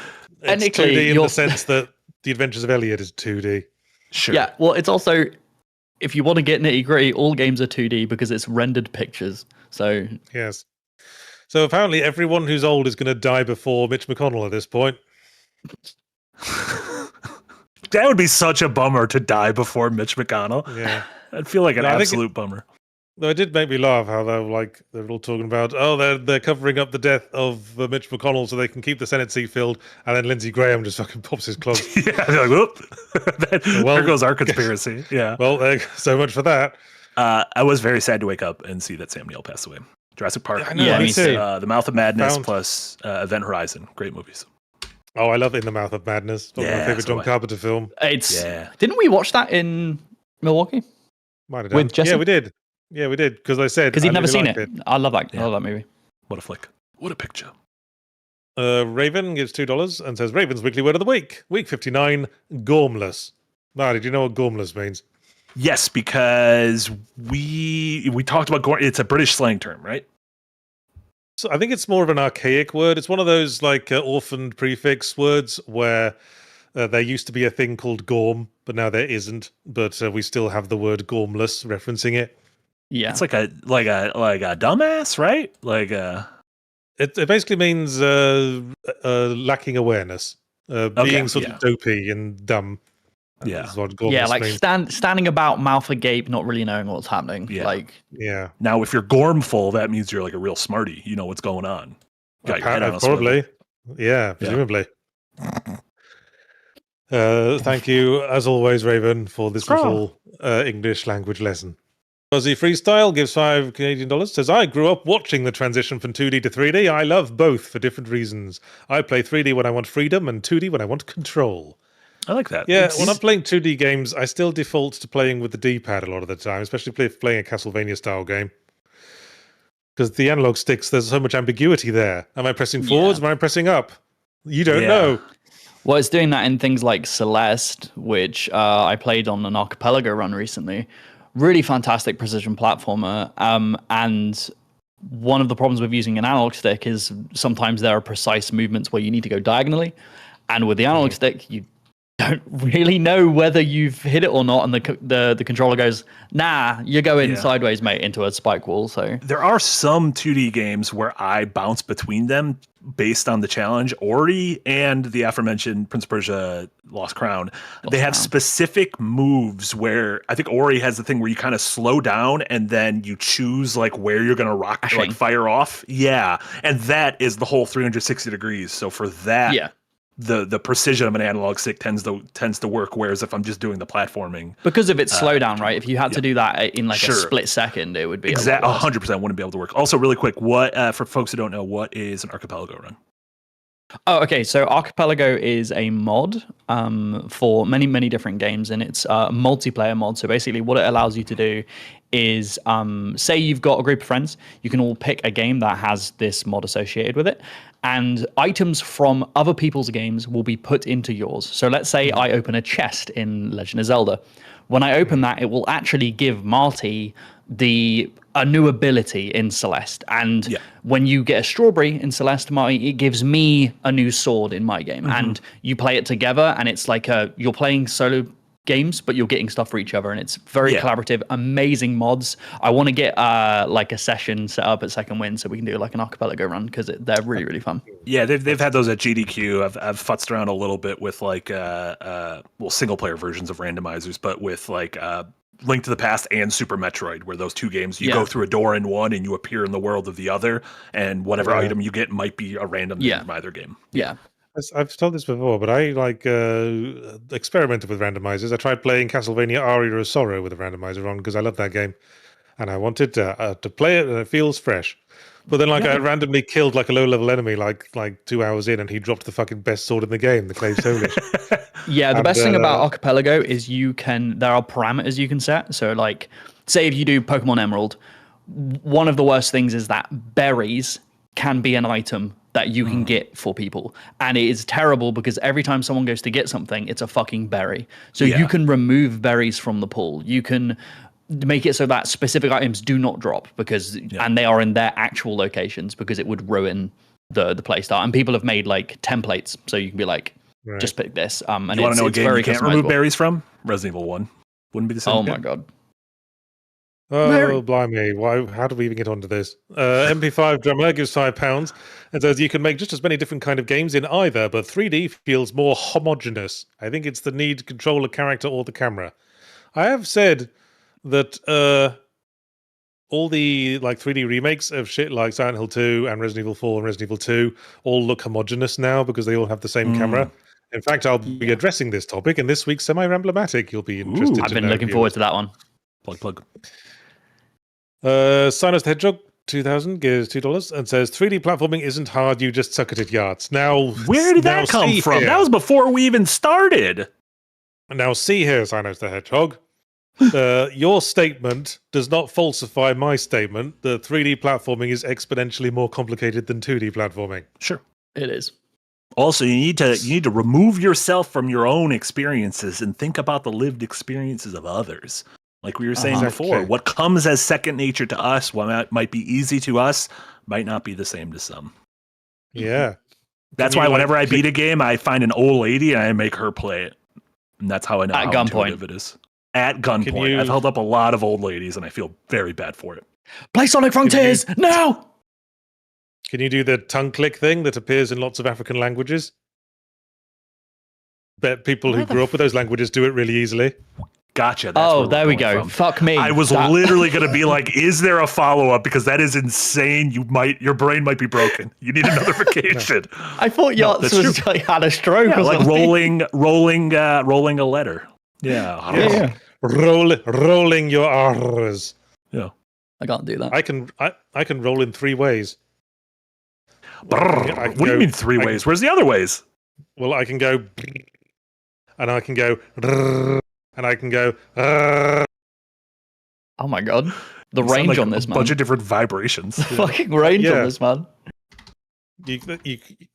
It's 2D in the sense that The Adventures of Elliot is 2D. Sure. Yeah, well, it's also, if you want to get nitty-gritty, all games are 2D because it's rendered pictures. So yes. So apparently everyone who's old is going to die before Mitch McConnell at this point. That would be such a bummer to die before Mitch McConnell. Yeah. I'd feel like an absolute bummer. Though it did make me laugh how they're all talking about they're covering up the death of Mitch McConnell so they can keep the Senate seat filled, and then Lindsey Graham just fucking pops his clogs. Yeah, they're like, whoop. There goes our conspiracy. Yeah. Well, so much for that. I was very sad to wake up and see that Sam Neill passed away. Jurassic Park. Yeah, me too. The Mouth of Madness plus Event Horizon. Great movies. Oh, I love In the Mouth of Madness. One of my favorite John Carpenter film. Didn't we watch that in Milwaukee? Might have done. With Jesse? Yeah, we did. Yeah, we did, because I said... Because he'd never seen it. I love that. I love that movie. What a flick. What a picture. Raven gives $2 and says, Raven's Weekly Word of the Week. Week 59, gormless. Marty, do you know what gormless means? Yes, because we talked about gorm. It's a British slang term, right? So I think it's more of an archaic word. It's one of those orphaned prefix words where there used to be a thing called gorm, but now there isn't. But we still have the word gormless referencing it. Yeah, it's like a dumbass, right? It basically means lacking awareness, being sort of dopey and dumb. Yeah, like means. Standing about, mouth agape, not really knowing what's happening. Yeah. Now, if you're gormful, that means you're like a real smarty. You know what's going on. Probably. Yeah, presumably. Thank you, as always, Raven, for this little English language lesson. Aussie Freestyle gives $5 says, I grew up watching the transition from 2D to 3D. I love both for different reasons. I play 3D when I want freedom and 2D when I want control. I like that. Yeah, when I'm playing 2D games, I still default to playing with the D-pad a lot of the time, especially playing a Castlevania-style game. Because the analog sticks, there's so much ambiguity there. Am I pressing forwards? Am I pressing up? You don't know. Well, it's doing that in things like Celeste, which I played on an archipelago run recently. Really fantastic precision platformer. And one of the problems with using an analog stick is sometimes there are precise movements where you need to go diagonally. And with the analog stick, you don't really know whether you've hit it or not, and the controller goes, nah, you're going sideways, mate, into a spike wall. So there are some 2D games where I bounce between them based on the challenge. Ori and the aforementioned Prince of Persia Lost Crown, they have specific moves where I think Ori has the thing where you kind of slow down and then you choose like where you're going to like fire off. Yeah. And that is the whole 360 degrees. So for that, the precision of an analog stick tends to work, whereas if I'm just doing the platforming, because of its slowdown, right? If you had to do that in like a split second, it would be 100% wouldn't be able to work. Also, really quick, what for folks who don't know, what is an archipelago run? Oh, okay. So Archipelago is a mod for many different games, and it's a multiplayer mod. So basically, what it allows you to do is, say you've got a group of friends, you can all pick a game that has this mod associated with it, and items from other people's games will be put into yours. So let's say I open a chest in Legend of Zelda. When I open that, it will actually give Marty a new ability in Celeste. And when you get a strawberry in Celeste, Marty, it gives me a new sword in my game. And you play it together, and it's like you're playing solo games, but you're getting stuff for each other, and it's very collaborative. Amazing mods. I want to get like a session set up at Second Wind so we can do like an archipelago run, because they're really fun. Yeah, they've had those at GDQ. I've futzed around a little bit with like single player versions of randomizers, but with like Link to the Past and Super Metroid, where those two games you go through a door in one and you appear in the world of the other, and whatever item you get might be a random thing from either game. I've told this before, but I experimented with randomizers. I tried playing Castlevania Aria of Sorrow with a randomizer on because I love that game, and I wanted to play it, and it feels fresh. But then, I randomly killed like a low-level enemy, like 2 hours in, and he dropped the fucking best sword in the game, the Clave Solish. The best thing about Archipelago is there are parameters you can set. So, like, say if you do Pokemon Emerald, one of the worst things is that berries can be an item that you can get for people, and it is terrible because every time someone goes to get something, it's a fucking berry. So you can remove berries from the pool. You can make it so that specific items do not drop and they are in their actual locations, because it would ruin the play style. And people have made like templates, so you can be like, just pick this. And you want to know a game you can't remove berries from? Resident Evil 1 wouldn't be the same. Oh my god. Oh, blimey. How did we even get onto this? MP5 Drummer gives £5 and says you can make just as many different kind of games in either, but 3D feels more homogenous. I think it's the need to control a character or the camera. I have said that all the like 3D remakes of shit like Silent Hill 2 and Resident Evil 4 and Resident Evil 2 all look homogenous now because they all have the same camera. In fact, I'll be addressing this topic in this week's Semi-Ramblomatic. You'll be interested. I've been looking forward to that one. Plug. Sinos the Hedgehog 2000 gives $2 and says 3D platforming isn't hard. You just suck at it, yards. Now, where did that come from? That was before we even started. Now, see here, Sinos the Hedgehog. Your statement does not falsify my statement that 3D platforming is exponentially more complicated than 2D platforming. Sure, it is. Also, you need to remove yourself from your own experiences and think about the lived experiences of others. Like we were saying before, what comes as second nature to us, what might be easy to us, might not be the same to some. Yeah. That's why whenever I beat a game, I find an old lady and I make her play it. And that's how I know how intuitive it is. At gunpoint. I've held up a lot of old ladies and I feel very bad for it. Play Sonic Frontiers now! Can you do the tongue click thing that appears in lots of African languages? Bet people who grew up with those languages do it really easily. Gotcha. There we go. From. Fuck me. I was literally going to be like, is there a follow-up? Because that is insane. Your brain might be broken. You need another vacation. I thought Yahtzee had a stroke or like something. rolling a letter. Yeah. Rolling your R's. Yeah. I can't do that. I can roll in 3 ways. What do you mean 3 ways? Where's the other ways? Well, I can go, and I can go, and I can go. Oh my god, the range on this man! A bunch of different vibrations. Fucking range on this man.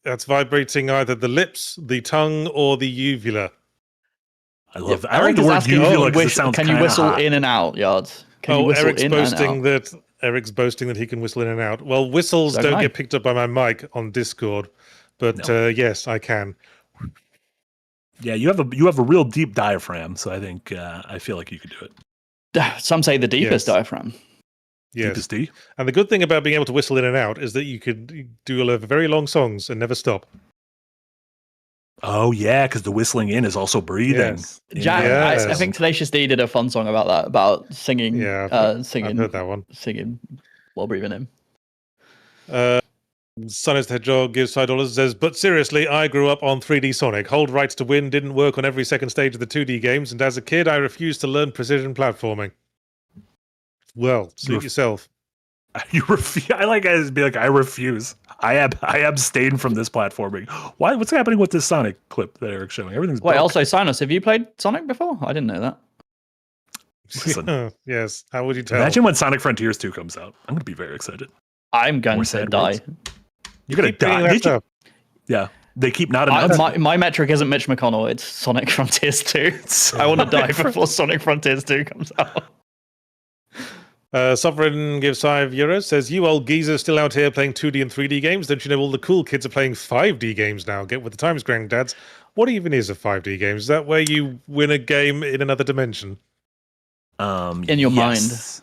That's vibrating either the lips, the tongue, or the uvula. I love that. I like the word uvula because it sounds Can you whistle in and out, Yards? Eric's boasting that he can whistle in and out. Well, whistles don't get picked up by my mic on Discord, but yes, I can. Yeah, you have a real deep diaphragm, so I think I feel like you could do it. Some say the deepest diaphragm. Yes. Deepest D. And the good thing about being able to whistle in and out is that you could do very long songs and never stop. Oh yeah, because the whistling in is also breathing. Yes. Jack, I think Tenacious D did a fun song about that, about singing. Yeah, singing. I've heard that one. Singing while breathing in. Sinos the Hedgehog gives $5 and says, but seriously, I grew up on 3D Sonic. Hold rights to win didn't work on every second stage of the 2D games, and as a kid, I refused to learn precision platforming. Well, suit yourself. You refuse. I like to be like, I refuse. I abstain from this platforming. Why? What's happening with this Sonic clip that Eric's showing? Everything's. Wait, also, Sinos, have you played Sonic before? I didn't know that. Listen, yes. How would you tell? Imagine when Sonic Frontiers 2 comes out. I'm going to be very excited. I'm going to die. You're going to die. Yeah. They keep not enough. My metric isn't Mitch McConnell. It's Sonic Frontiers 2. I want to die before Sonic Frontiers 2 comes out. Sovereign gives €5, says, you old geezers still out here playing 2D and 3D games? Don't you know all the cool kids are playing 5D games now? Get with the times, granddads. What even is a 5D game? Is that where you win a game in another dimension? In your mind.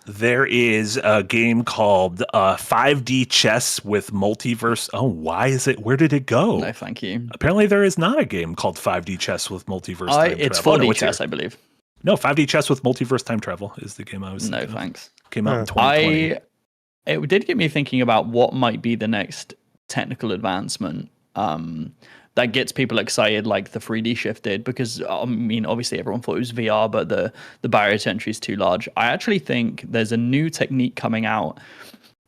There is a game called 5D Chess with Multiverse. Oh, why is it? Where did it go? No, thank you. Apparently there is not a game called 5D Chess with Multiverse time it's travel. 4D Chess, I believe. No, 5D Chess with Multiverse Time Travel is the game I was thinking. No, thanks. Came out in 2020. It did get me thinking about what might be the next technical advancement that gets people excited like the 3D shift did, because I mean, obviously everyone thought it was VR, but the barrier to entry is too large. I actually think there's a new technique coming out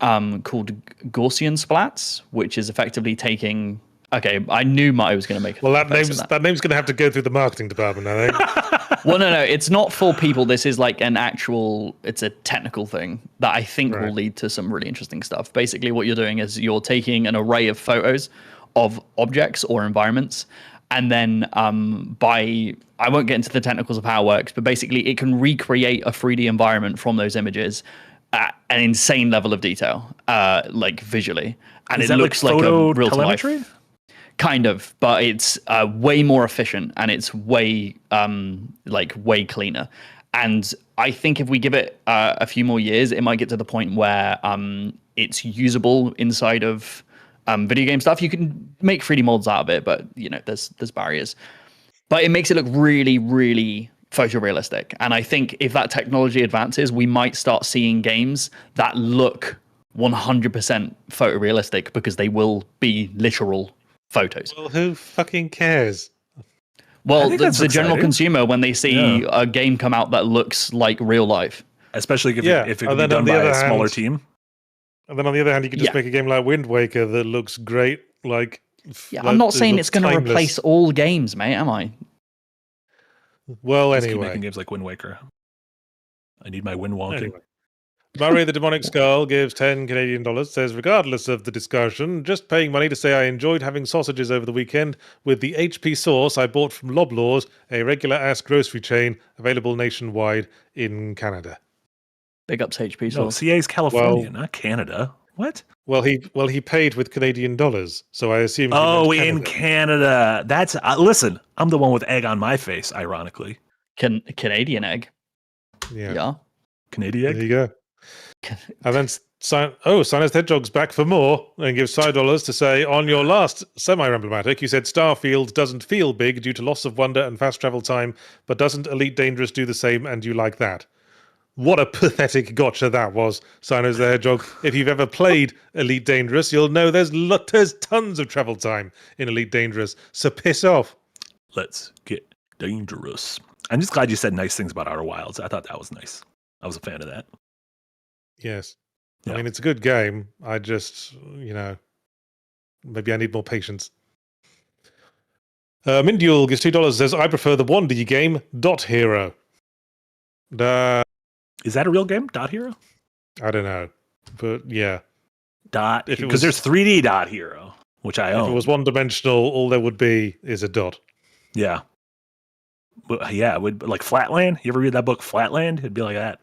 called Gaussian splats, which is effectively taking... Okay, I knew Marty was going to make. Well, that name's going to have to go through the marketing department, I think. Well, no, it's not for people. This is like it's a technical thing that I think will lead to some really interesting stuff. Basically, what you're doing is you're taking an array of photos of objects or environments, and then I won't get into the technicals of how it works, but basically it can recreate a 3D environment from those images at an insane level of detail, like visually, and it looks like a real telemetry. Kind of, but it's way more efficient and it's way cleaner. And I think if we give it a few more years, it might get to the point where it's usable inside of video game stuff. You can make 3D molds out of it, but there's barriers. But it makes it look really, really photorealistic. And I think if that technology advances, we might start seeing games that look 100% photorealistic because they will be literal photos. Well, who fucking cares? Well, the general consumer, when they see a game come out that looks like real life. Especially if it can be done by a smaller team. And then on the other hand, you can just make a game like Windbreaker that looks great. Like, I'm not saying it's going to replace all games, mate, am I? Well, Just keep anyway. making games like Wind Waker. I need my wind wonky. Anyway. Murray the Demonic Skull gives 10 Canadian dollars, says, regardless of the discussion, just paying money to say I enjoyed having sausages over the weekend with the HP sauce I bought from Loblaws, a regular-ass grocery chain available nationwide in Canada. Big ups HP No, sauce. CA's California, not Canada. What? Well, he paid with Canadian dollars, so I assume. In Canada. That's listen. I'm the one with egg on my face. Ironically, Canadian egg. Yeah. Canadian egg. There you go. And then Sinus Hedgehog's back for more and gives $5 to say, on your last semi-emblematic, you said Starfield doesn't feel big due to loss of wonder and fast travel time, but doesn't Elite Dangerous do the same, and you like that? What a pathetic gotcha that was, Sinus the Hedgehog. If you've ever played Elite Dangerous, you'll know there's tons of travel time in Elite Dangerous, so piss off. Let's get dangerous. I'm just glad you said nice things about Outer Wilds. I thought that was nice. I was a fan of that. Yes. Yeah. I mean, it's a good game. I just, maybe I need more patience. Minduel gives $2, says, I prefer the 1D game, Dot Hero. Is that a real game, Dot Hero? I don't know. But yeah. Because there's 3D Dot Hero, which I own. If it was one-dimensional, all there would be is a dot. Yeah. But yeah, it would, like Flatland. You ever read that book, Flatland? It'd be like that.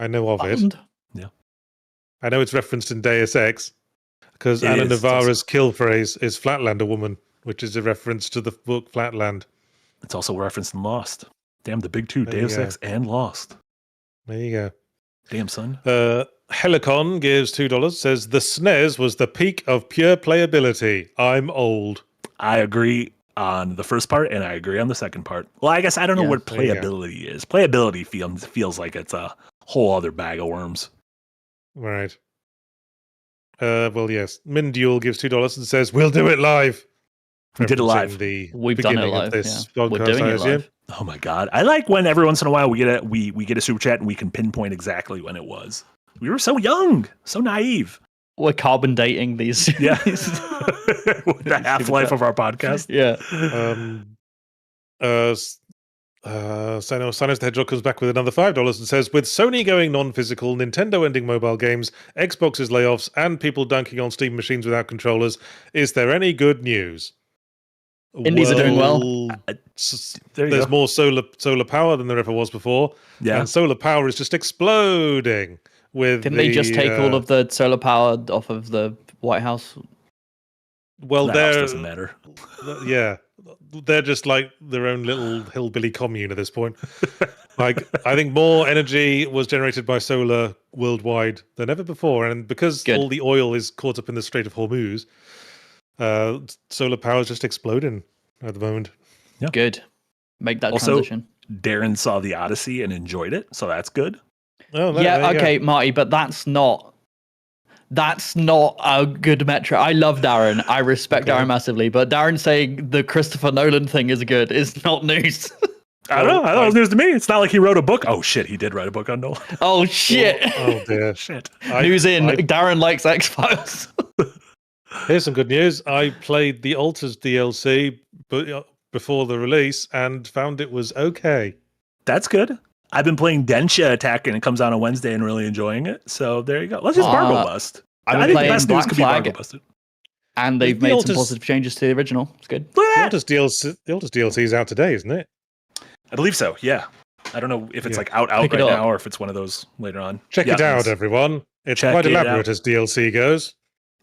I know of it. Yeah. I know it's referenced in Deus Ex, because Anna Navarra's kill phrase is Flatlander woman, which is a reference to the book Flatland. It's also referenced in Lost. Damn, the big two, There you Deus go. Ex and Lost. There you go. Damn, son. Helicon gives $2, says, the SNES was the peak of pure playability. I'm old. I agree on the first part, and I agree on the second part. Well, I guess I don't know what there you go. playability is. Playability feels like it's a whole other bag of worms. Right. Well, yes. Minduel gives $2 and says, we'll do it live. We did it live. We've done it live. This We're podcast, doing I it assume. live. Oh my god! I like when every once in a while we get a super chat and we can pinpoint exactly when it was. We were so young, so naive. We're carbon dating these. Yeah, the half-life of our podcast. Yeah. Sinus the Hedgehog comes back with another $5 and says, with Sony going non-physical, Nintendo ending mobile games, Xbox's layoffs, and people dunking on Steam machines without controllers, is there any good news? Indies are doing well. There's more solar power than there ever was before. Yeah. And solar power is just exploding. Didn't they just take all of the solar power off of the White House? Well, That house doesn't matter. Yeah. They're just like their own little hillbilly commune at this point. Like, I think more energy was generated by solar worldwide than ever before. And because all the oil is caught up in the Strait of Hormuz, solar power is just exploding at the moment. Yeah. Good. Make that Also, transition. Darren saw the Odyssey and enjoyed it, so that's good. Oh, Yeah, okay, Marty, but that's not a good metric. I love Darren. I respect Darren massively, but Darren saying the Christopher Nolan thing is good is not news. I don't know. I thought it was news to me. It's not like he wrote a book. Oh shit, he did write a book on Nolan. Oh shit. Oh dear. Shit. News in. Darren likes X-Files. Here's some good news. I played the Alters DLC before the release and found it was okay. That's good. I've been playing Densha Attack and it comes out on Wednesday and really enjoying it. So there you go. Let's just Bargo Bust. I've I been think the playing best news Black could be Flag, Bargo Busted. and they've The made Alters- some positive changes to the original. It's good. Look at The Alters DLC is out today, isn't it? I believe so. Yeah. I don't know if it's like out Pick it right up. now or if it's one of those later on. Check Yeah, it out, it's- everyone. It's check quite it elaborate out. as DLC goes.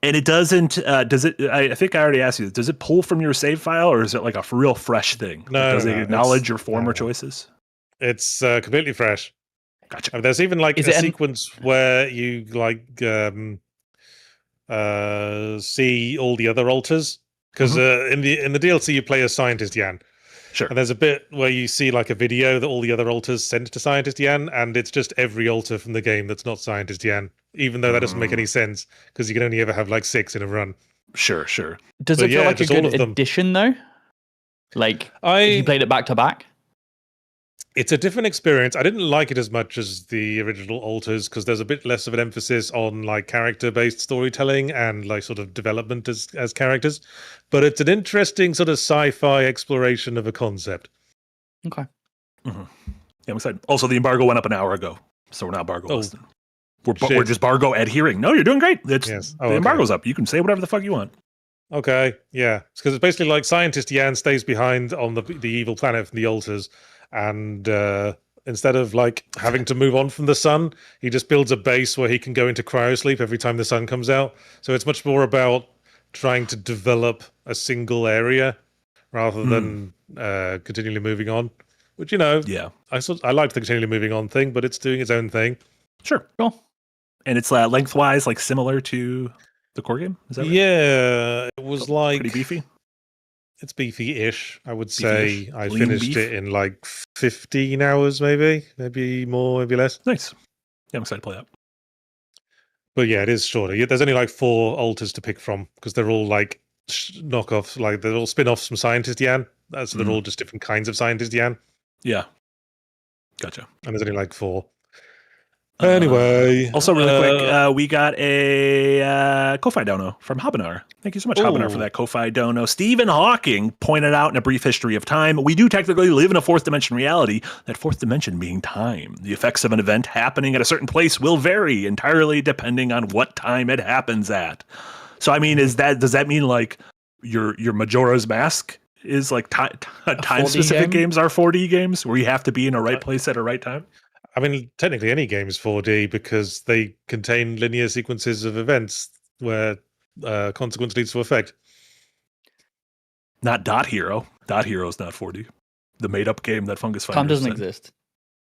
And it doesn't. Does it? I think I already asked you. Does it pull from your save file or is it like a real fresh thing? No, Does it no, acknowledge it's- your former no. choices? It's completely fresh. Gotcha. And there's even like Is a it an- sequence where you like see all the other alters because in the DLC you play as scientist Yan, Sure. And there's a bit where you see like a video that all the other alters sent to Scientist Yan, and it's just every alter from the game that's not Scientist Yan, even though that doesn't make any sense because you can only ever have like 6 in a run. Sure. Does it feel like a good addition though? Like, if you played it back to back? It's a different experience. I didn't like it as much as the original alters because there's a bit less of an emphasis on like character-based storytelling and like sort of development as characters. But it's an interesting sort of sci-fi exploration of a concept. Okay. Mm-hmm. Yeah, I'm excited. Also, the embargo went up an hour ago, so we're not embargo busted. Shit. We're just bargo adhering. No, you're doing great. Yes. The embargo's up. You can say whatever the fuck you want. Okay, yeah. Because it's basically like Scientist Yan stays behind on the evil planet from the alters, and instead of like having to move on from the sun, he just builds a base where he can go into cryosleep every time the sun comes out. So it's much more about trying to develop a single area rather than continually moving on. Which, you know, I liked the continually moving on thing, but it's doing its own thing. Sure. Cool. And it's lengthwise like similar to the core game? Is that right? Yeah, it was like pretty beefy. It's beefy-ish, I would say. Beefy-ish. I Lean finished beef? it in like 15 hours, maybe more, maybe less. Nice. Yeah, I'm excited to play that. But yeah, it is shorter. There's only like 4 alters to pick from because they're all like knockoffs, like they're all spin-offs from Scientist Yan. So they're all just different kinds of Scientist Yan. Yeah. Gotcha. And there's only like 4. Anyway. Also, really quick, we got a Ko-Fi dono from Habanar. Thank you so much, Habanar, for that Ko-Fi dono. Stephen Hawking pointed out in A Brief History of Time, we do technically live in a 4th dimension reality, that 4th dimension being time. The effects of an event happening at a certain place will vary entirely depending on what time it happens at. So, I mean, does that mean like your Majora's Mask is like time-specific games are 4D games where you have to be in a right place at a right time? I mean, technically any game is 4D because they contain linear sequences of events where consequence leads to effect. Not Dot Hero. Dot Hero is not 4D. The made-up game that Fungus Finder Time doesn't said. exist.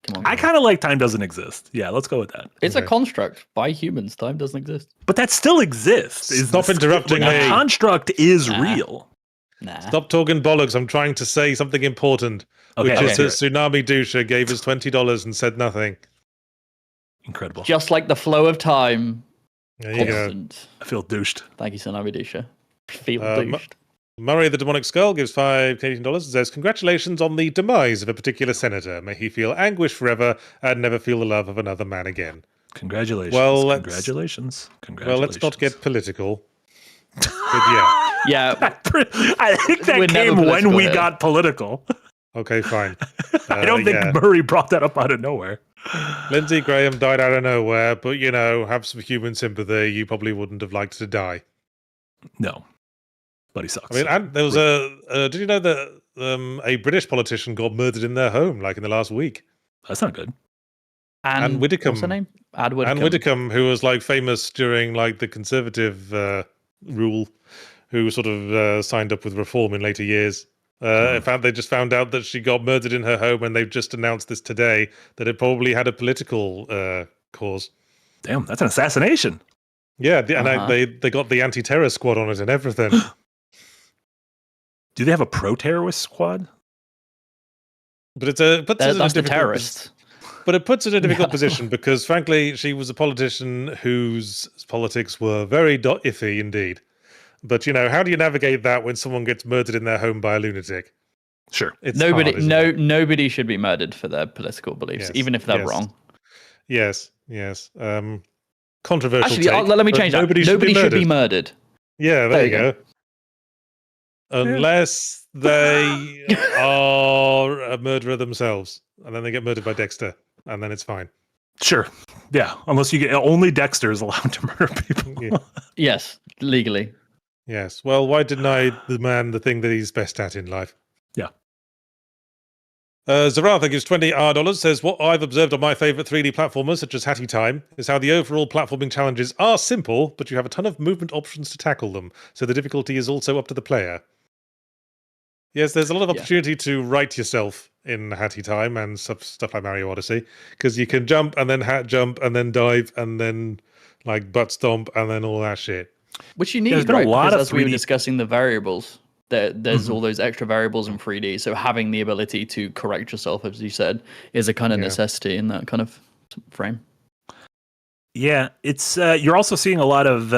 Come on. I kind of like Time Doesn't Exist. Yeah, let's go with that. It's a construct by humans. Time doesn't exist. But that still exists. Stop interrupting me. The construct is real. Nah. Stop talking bollocks. I'm trying to say something important. Which is that Tsunami Dusha gave us $20 and said nothing. Incredible. Just like the flow of time. There you go. I feel douched. Thank you, Tsunami Dusha. Feel douched. Murray the Demonic Skull gives $5 Canadian and says, congratulations on the demise of a particular senator. May he feel anguish forever and never feel the love of another man again. Congratulations. Well, Congratulations. Well, let's not get political. But yeah. Yeah. I think that came when we got political. Okay, fine. I don't think Murray brought that up out of nowhere. Lindsey Graham died out of nowhere, but, you know, have some human sympathy. You probably wouldn't have liked to die. No. But he sucks. I mean, and there was did you know that a British politician got murdered in their home, like in the last week? That's not good. Anne Widdecombe. What's her name? Anne Widdecombe, who was like famous during like the Conservative rule, who sort of signed up with Reform in later years. In fact, they just found out that she got murdered in her home, and they've just announced this today that it probably had a political cause. Damn, that's an assassination. Yeah, and they got the anti-terror squad on it and everything. Do they have a pro-terrorist squad? But that's the terrorist. But it puts it in a difficult position because, frankly, she was a politician whose politics were very iffy indeed. But, you know, how do you navigate that when someone gets murdered in their home by a lunatic? Sure. It's hard, nobody should be murdered for their political beliefs, even if they're wrong. Yes. Controversial. Actually, let me change that. Nobody should be murdered. Yeah, there you go. Unless they are a murderer themselves, and then they get murdered by Dexter, and then it's fine. Sure. Yeah. Unless you get only Dexter is allowed to murder people. Yeah. Yes, legally. Yes. Well, why deny the man the thing that he's best at in life? Yeah. Zaratha gives $20 says, what I've observed on my favourite 3D platformers, such as Hattie Time, is how the overall platforming challenges are simple, but you have a ton of movement options to tackle them, so the difficulty is also up to the player. Yes, there's a lot of opportunity to write yourself in Hattie Time and stuff like Mario Odyssey, because you can jump and then hat jump and then dive and then like butt stomp and then all that shit. Which you need, right? Because as we were discussing the variables. There's all those extra variables in 3D. So having the ability to correct yourself, as you said, is a kind of necessity in that kind of frame. Yeah, it's you're also seeing a lot of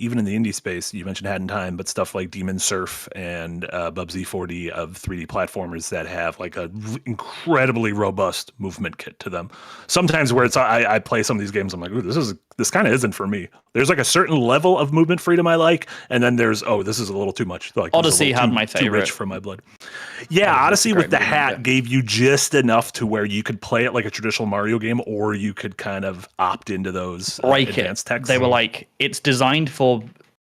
even in the indie space. You mentioned Hat in Time, but stuff like Demon Surf and Bubsy 4D of 3D platformers that have like a incredibly robust movement kit to them. Sometimes where it's I play some of these games, I'm like, ooh, this kind of isn't for me. There's like a certain level of movement freedom I like, and then there's this is a little too much. Like Odyssey had my favorite. Too rich for my blood. Yeah, Odyssey with the hat gave you just enough to where you could play it like a traditional Mario game, or you could kind of opt into those advanced text. They were like, it's designed for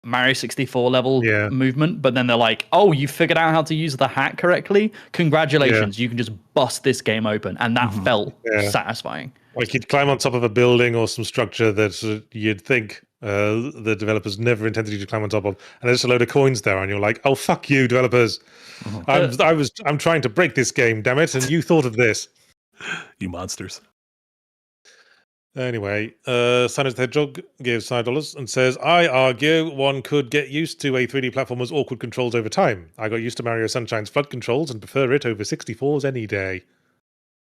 Mario 64 level movement, but then they're like, oh, you figured out how to use the hat correctly? Congratulations, you can just bust this game open. And that felt satisfying. Like you'd climb on top of a building or some structure that you'd think the developers never intended you to climb on top of, and there's a load of coins there, and you're like, oh, fuck you, developers. I'm trying to break this game, damn it, and you thought of this. You monsters. Anyway, Sonic the Hedgehog gives $5 and says, I argue one could get used to a 3D platformer's awkward controls over time. I got used to Mario Sunshine's flood controls and prefer it over 64's any day.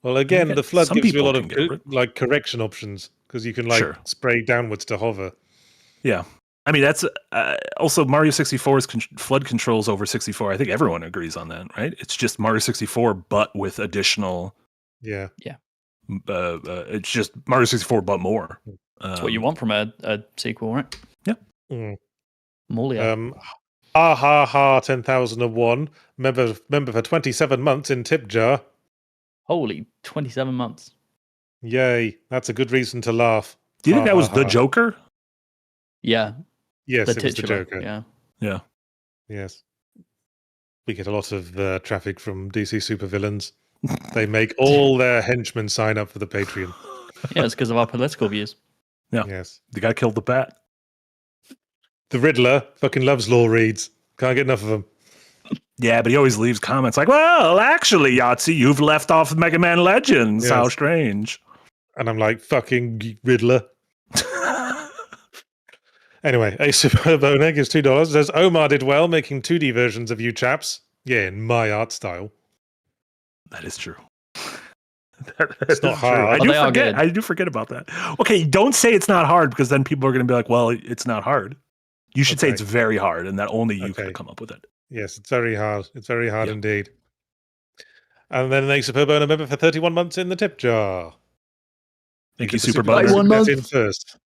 Well, again, the flood gives you a lot of like correction options because you can spray downwards to hover. Yeah. I mean, that's also Mario 64's flood controls over 64. I think everyone agrees on that, right? It's just Mario 64, but with additional. Yeah. It's just Mario 64, but more. That's what you want from a sequel, right? Yeah. Molia. Ha ha ha 10,001. Member for 27 months in tip jar. Holy, 27 months. Yay. That's a good reason to laugh. Do you think that was the Joker? Yeah. Yes, it was the Joker. Yeah. Yes. We get a lot of traffic from DC supervillains. They make all their henchmen sign up for the Patreon. Yeah, it's because of our political views. Yeah. Yes. The guy killed the bat. The Riddler fucking loves Law Reads. Can't get enough of them. Yeah, but he always leaves comments like, well, actually, Yahtzee, you've left off Mega Man Legends. Yes. How strange. And I'm like, fucking Riddler. Anyway, a Superb Owner gives $2. Says, Omar did well making 2D versions of you chaps. Yeah, in my art style. That is true. It's not hard. I do forget about that. Okay, don't say it's not hard because then people are going to be like, well, it's not hard. You should say it's very hard and that only you can come up with it. Yes, it's very hard. It's very hard indeed. And then a Superb Owner member for 31 months in the tip jar. Thank you, Super Boner. 1 month. In first.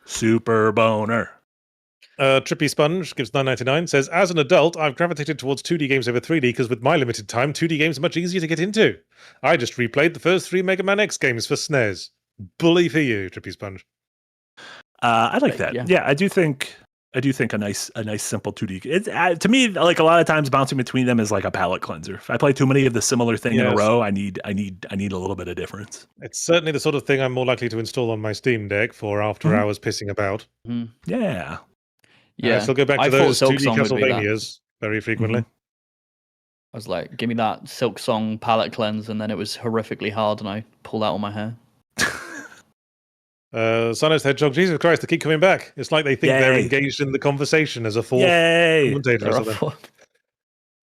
Super Boner. Trippy Sponge gives $9.99. Says, as an adult, I've gravitated towards 2D games over 3D because with my limited time, 2D games are much easier to get into. I just replayed the first 3 Mega Man X games for SNES. Bully for you, Trippy Sponge. I like that. Yeah, I do think a nice simple 2D. To me, like a lot of times, bouncing between them is like a palate cleanser. If I play too many of the similar thing in a row, I need a little bit of difference. It's certainly the sort of thing I'm more likely to install on my Steam Deck for after hours pissing about. Yeah. Yeah. So I'll go back to those 2D Castlevanias very frequently. I was like, give me that Silk Song palette cleanse, and then it was horrifically hard, and I pulled out all my hair. Sonic the Hedgehog, Jesus Christ, they keep coming back. It's like they think they're engaged in the conversation as a fourth commentator or something.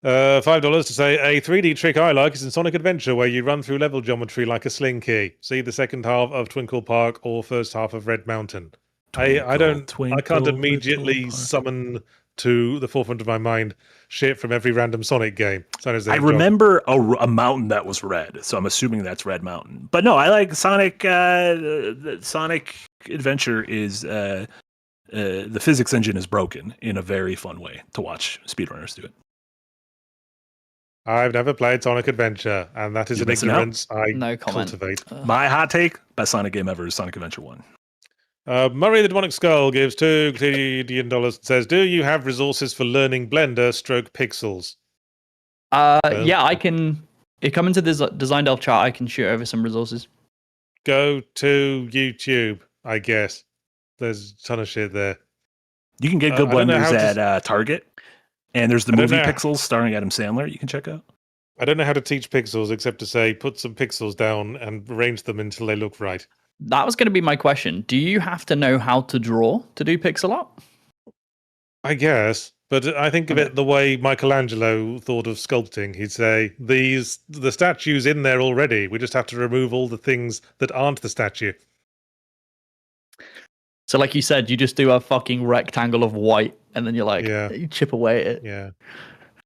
$5 to say, a 3D trick I like is in Sonic Adventure, where you run through level geometry like a slinky. See the second half of Twinkle Park or first half of Red Mountain. I can't immediately summon to the forefront of my mind shit from every random Sonic game. I remember a mountain that was red, so I'm assuming that's Red Mountain. But no, I like Sonic. Sonic Adventure is the physics engine is broken in a very fun way to watch speedrunners do it. I've never played Sonic Adventure, and that is an ignorance I cultivate. My hot take: best Sonic game ever is Sonic Adventure 1. Murray the Demonic Skull gives $2 Canadian and says, do you have resources for learning Blender / pixels? Yeah, I can. If you come into this Design Delve chat, I can shoot over some resources. Go to YouTube, I guess. There's a ton of shit there. You can get good blenders at Target. And there's the movie Pixels starring Adam Sandler you can check out. I don't know how to teach pixels except to say put some pixels down and arrange them until they look right. That was going to be my question. Do you have to know how to draw to do pixel art? I guess, But I think of it the way Michelangelo thought of sculpting. He'd say, the statue's in there already. We just have to remove all the things that aren't the statue. So like you said, you just do a fucking rectangle of white and then you're like, Yeah. you chip away at it. Yeah,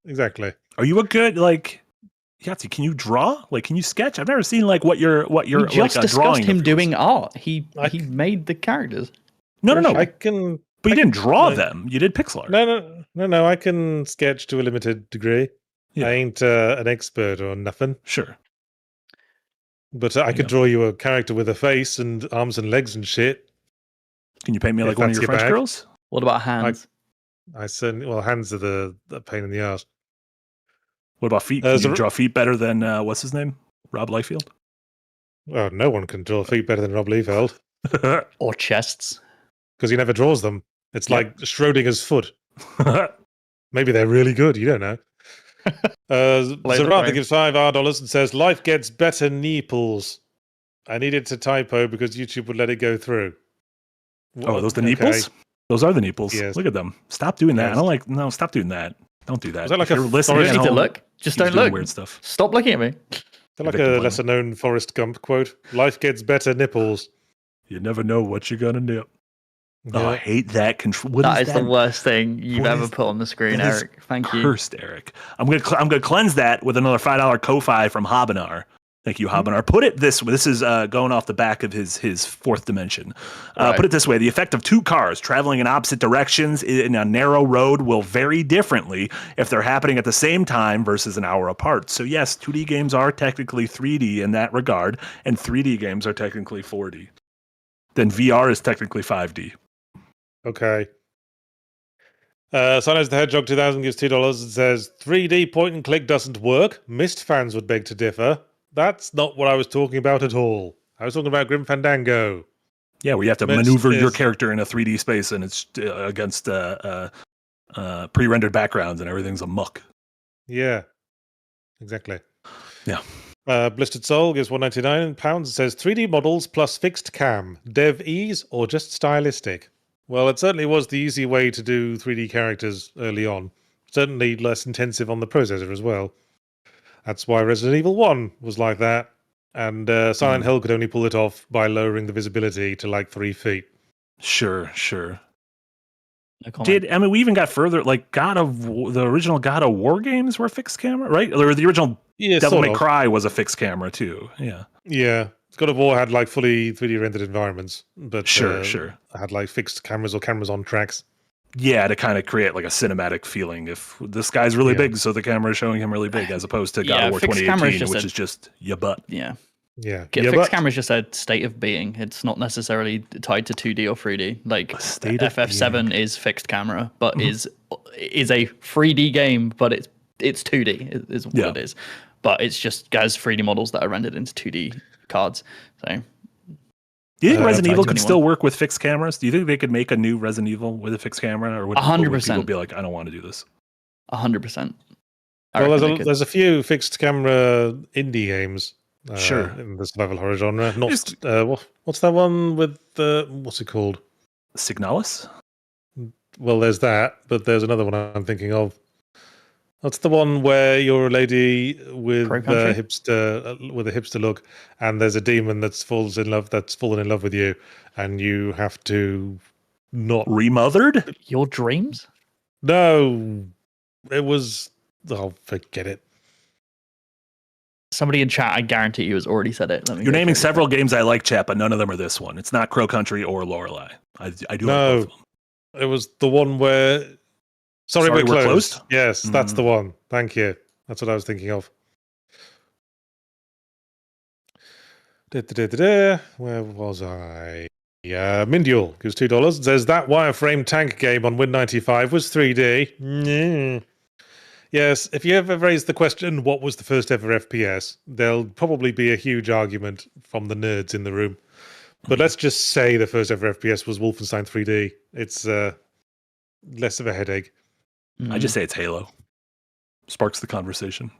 exactly. Are you a good, like, Yahtzee, can you draw? Like, can you sketch? I've never seen, like, what you're We like, just a discussed drawing him of doing yours. art. He made the characters. No. I can... But you I didn't can, draw like- them. You did pixel art. No. I can sketch to a limited degree. Yeah. I ain't an expert or nothing. Sure. But I could draw you a character with a face and arms and legs and shit. Can you paint me If like one of that's your your French bag. girls? What about hands? I certainly... Well, hands are the pain in the ass. What about feet? Can you draw feet better than, what's his name? Rob Liefeld? Well, no one can draw feet better than Rob Liefeld. Or chests? Because he never draws them. It's like Schrodinger's foot. Maybe they're really good. You don't know. Zarata gives $5 and says, "Life gets better nipples." I needed to typo because YouTube would let it go through. Oh, are those the nipples? Those are the nipples. Yes. Look at them. Stop doing that. Yes. I don't like. No, stop doing that. Don't do that. Was that like If a you're listening forest- at You need to home, look. Just keep don't doing look. Weird stuff. Stop looking at me. They're like Victim a blaming. lesser-known Forrest Gump quote. Life gets better nipples. You never know what you're gonna do. Oh, Yeah. I hate that control. What That is that? the worst thing you've What ever is- put on the screen, that is Eric. Thank you. Cursed, Eric. I'm gonna cleanse that with another $5 Ko-Fi from Habanar. Thank you, Habanar. Put it this way. This is going off the back of his fourth dimension. Right. Put it this way. The effect of two cars traveling in opposite directions in a narrow road will vary differently if they're happening at the same time versus an hour apart. So yes, 2D games are technically 3D in that regard, and 3D games are technically 4D. Then VR is technically 5D. Okay. Silence the Hedgehog 2000 gives $2 and says 3D point and click doesn't work. Mist fans would beg to differ. That's not what I was talking about at all. I was talking about Grim Fandango. Yeah, where you have to Mist maneuver your is- character in a 3D space, and it's against pre-rendered backgrounds, and everything's a muck. Yeah, exactly. Yeah. Blistered Soul gives £1.99 and says 3D models plus fixed cam, dev ease or just stylistic. Well, it certainly was the easy way to do 3D characters early on. Certainly less intensive on the processor as well. That's why Resident Evil 1 was like that. And Silent Hill could only pull it off by lowering the visibility to like 3 feet. Sure. No comment. We even got further, like the original God of War games were fixed camera, right? Or the original Yeah, Devil sort May of. Cry was a fixed camera too. Yeah. Yeah. God of War had like fully 3D rendered environments, but Sure. had like fixed cameras or cameras on tracks. Yeah, to kind of create like a cinematic feeling. If this guy's really Yeah. big, so the camera is showing him really big, as opposed to God Yeah, of War fixed camera is 2018, just which a- is just your butt. Yeah. Yeah. Fixed but- camera is just a state of being. It's not necessarily tied to 2D or 3D. Like A state of FF7 is fixed camera, but is a 3D game, but it's 2D is what Yeah. it is. But it's just guys 3D models that are rendered into 2D cards. So Do you think Resident tied Evil to could anyone. still work with fixed cameras? Do you think they could make a new Resident Evil with a fixed camera, or would 100%. people be like, I don't want to do this? 100%. Well, there's a few fixed camera indie games. Sure. In the survival horror genre. Not Just- what's that one with what's it called? Signalis? Well, there's that, but there's another one I'm thinking of. That's the one where you're a lady with Pro a Country? hipster look, and there's a demon that's fallen in love with you, and you have to not. Remothered? Your dreams? No, it was. Oh, forget it. Somebody in chat, I guarantee you, has already said it. Let me You're go naming through it. several games I like, chat, but none of them are this one. It's not Crow Country or Lorelei. I do No. like both of them. It was the one where. Sorry, Sorry, we're We're closed. Closed? Yes, that's Mm. the one. Thank you. That's what I was thinking of. Where was I? Yeah, Minduel gives $2. Says that wireframe tank game on Win95 was 3D. Mm. Yes, if you ever raise the question, what was the first ever FPS? There'll probably be a huge argument from the nerds in the room. But let's just say the first ever FPS was Wolfenstein 3D. It's less of a headache. I just say it's Halo. Sparks the conversation.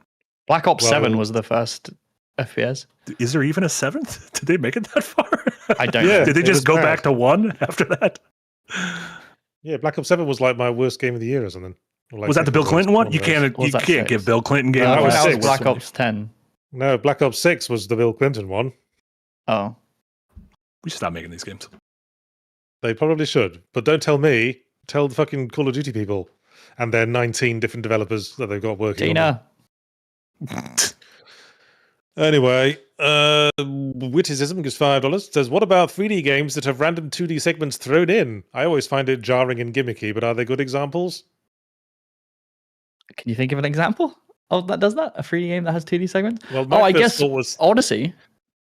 Black Ops Well- 7 was the first FPS. Is there even a seventh? Did they make it that far? I don't Yeah. know. Did they it just was go bad. back to one after that? Yeah, Black Ops 7 was like my worst game of the year or something. Like Was that the Bill Clinton one? You can't six? give Bill Clinton game. No, that awards. was that was six. Black Ops 10. No, Black Ops 6 was the Bill Clinton one. Oh. We should stop making these games. They probably should, but don't tell me. Tell the fucking Call of Duty people and their 19 different developers that they've got working Tina. on them. Anyway, Witticism gives $5. Says, what about 3D games that have random 2D segments thrown in? I always find it jarring and gimmicky, but are they good examples? Can you think of an example of that does that? A 3D game that has 2D segments? Well, I guess thought was Odyssey.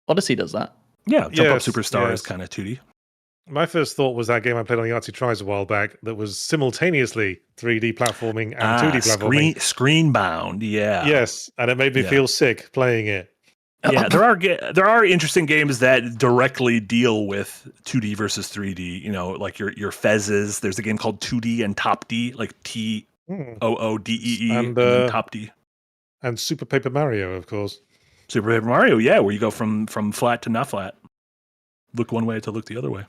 Odyssey does that. Yeah, Jump Up Yes, Superstar is yes. kind of 2D. my first thought was that game I played on the Yahtzee Tries a while back that was simultaneously 3D platforming and 2D platforming. Screen bound, yeah. Yes, and it made me feel sick playing it. Yeah, there are interesting games that directly deal with 2D versus 3D. You know, like your Fezzes. There's a game called 2D and Top D, like TOODEE and then Top D. And Super Paper Mario, of course. Super Paper Mario, yeah, where you go from flat to not flat. Look one way to look the other way.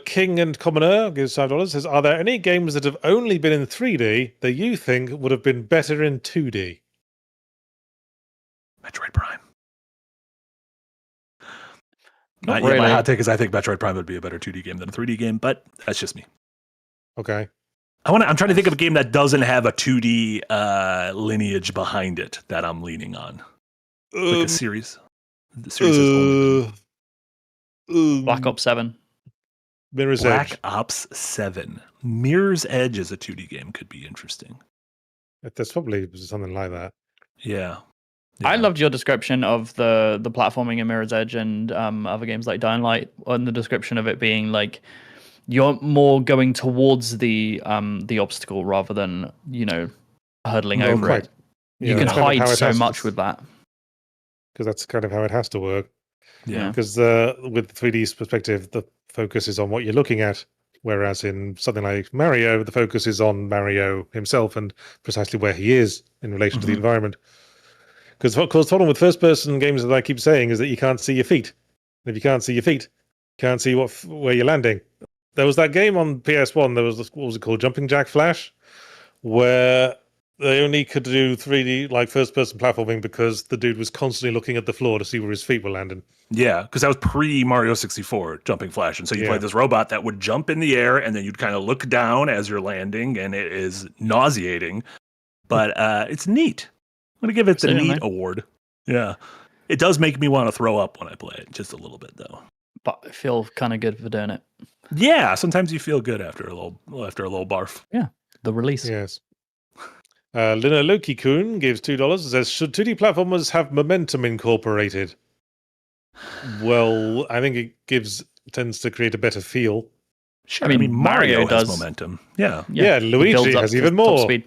King and Commoner gives $5. Says, are there any games that have only been in 3D that you think would have been better in 2D? Metroid Prime. Not My really. hot take is I think Metroid Prime would be a better 2D game than a 3D game, but that's just me. Okay. I'm trying to think of a game that doesn't have a 2D lineage behind it that I'm leaning on. Like a series. The series is only Black Ops 7. Mirror's Black Edge. Ops 7. Mirror's Edge as a 2D game could be interesting. There's probably something like that. Yeah. I loved your description of the platforming in Mirror's Edge and other games like Dying Light, and the description of it being like you're more going towards the obstacle rather than, hurdling over it. Yeah, You can that's kind of hide how it so has much to, with that. because that's kind of how it has to work. Yeah. Because with 3D's perspective, the focus is on what you're looking at, whereas in something like Mario, the focus is on Mario himself and precisely where he is in relation to the environment. Because of course, the problem with first-person games that I keep saying is that you can't see your feet. If you can't see your feet, you can't see where you're landing. There was that game on PS1. There was what was it called, Jumping Jack Flash, where they only could do 3D like first-person platforming because the dude was constantly looking at the floor to see where his feet were landing. Yeah, because that was pre Mario 64 Jumping Flash. And so you played this robot that would jump in the air and then you'd kind of look down as you're landing, and it is nauseating. But it's neat. I'm going to give it the neat award. Yeah. It does make me want to throw up when I play it, just a little bit though. But I feel kind of good for doing it. Yeah, sometimes you feel good after a little barf. Yeah, the release. Yes. Lina Loki-kun gives $2 and says, should 2D platformers have momentum incorporated? Well, I think it tends to create a better feel. Sure. I mean, Mario has does. momentum. Yeah. Yeah, Luigi builds up has to even top more. speed.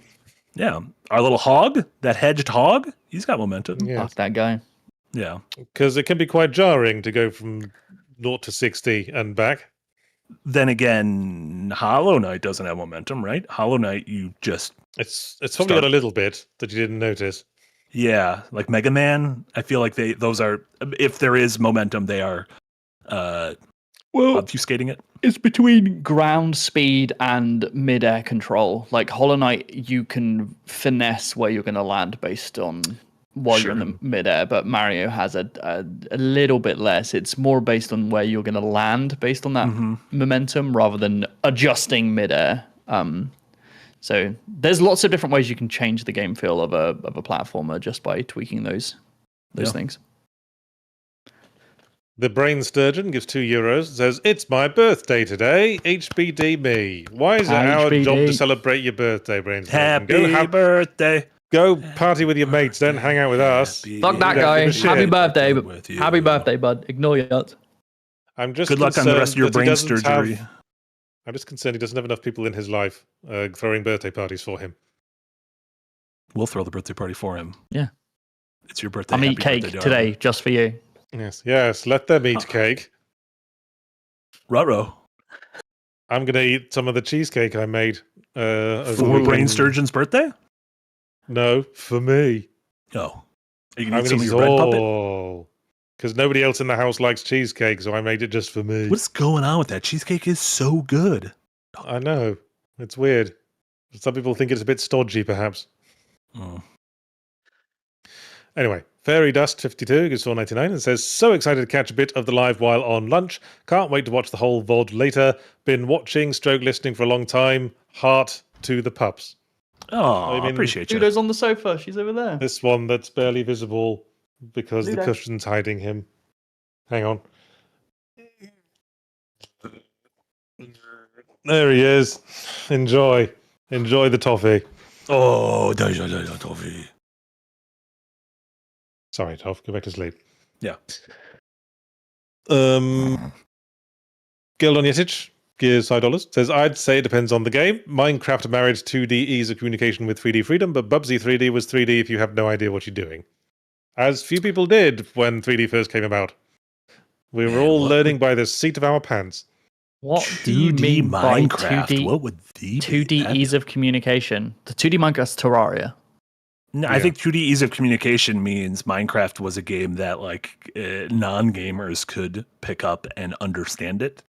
Yeah. Our little hog, that hedged hog, he's got momentum. Yeah, Fuck that guy. Yeah. because it can be quite jarring to go from 0 to 60 and back. Then again, Hollow Knight doesn't have momentum, right? Hollow Knight, you just It's probably got a little bit that you didn't notice. yeah, like Mega Man. I feel like those are, if there is momentum, they are obfuscating it. It's between ground speed and mid-air control. Like Hollow Knight, you can finesse where you're going to land based on while you're in the mid-air, but Mario has a little bit less. It's more based on where you're going to land based on that momentum rather than adjusting mid-air. So there's lots of different ways you can change the game feel of a platformer just by tweaking those things. The Brain Sturgeon gives €2 and says, it's my birthday today. HBD me. Why is it our HBD. job to celebrate your birthday, Brain Sturgeon? Happy birthday. Go party with your mates. Don't hang out with us. Fuck that don't guy. give a Happy shit. birthday. With you. Happy birthday, bud. Ignore your I'm just Good luck on the rest of your concerned that he brain doesn't have- surgery. I'm just concerned he doesn't have enough people in his life throwing birthday parties for him. We'll throw the birthday party for him. Yeah. It's your birthday. I'll eat Happy cake birthday, today darling. just for you. Yes. Let them eat cake. Ruh-roh. I'm going to eat some of the cheesecake I made. over the For weekend. Brain Sturgeon's birthday? No, for me. Oh. Are you I'm going to eat some of eat your bread puppet? all. Because nobody else in the house likes cheesecake, so I made it just for me. What's going on with that? Cheesecake is so good. I know. It's weird. Some people think it's a bit stodgy, perhaps. Oh. Anyway, Fairy Dust 52 gives 4.99 and says, so excited to catch a bit of the live while on lunch. Can't wait to watch the whole VOD later. Been watching, stroke listening for a long time. Heart to the pups. Oh, I appreciate you. Ludo's on the sofa. She's over there. This one that's barely visible because Ludo. the cushion's hiding him. Hang on. There he is. Enjoy the toffee. Oh, toffee. Sorry, Toff. Go back to sleep. Yeah. Guild on Yesich gives $5. Says, I'd say it depends on the game. Minecraft married 2D ease of communication with 3D freedom, but Bubsy 3D was 3D if you have no idea what you're doing. As few people did when 3D first came about. We were all learning by the seat of our pants. What do you mean by Minecraft? 2D, What would the 2D ease of communication? The 2D Minecraft's Terraria. No, I think 2D ease of communication means Minecraft was a game that like non-gamers could pick up and understand it.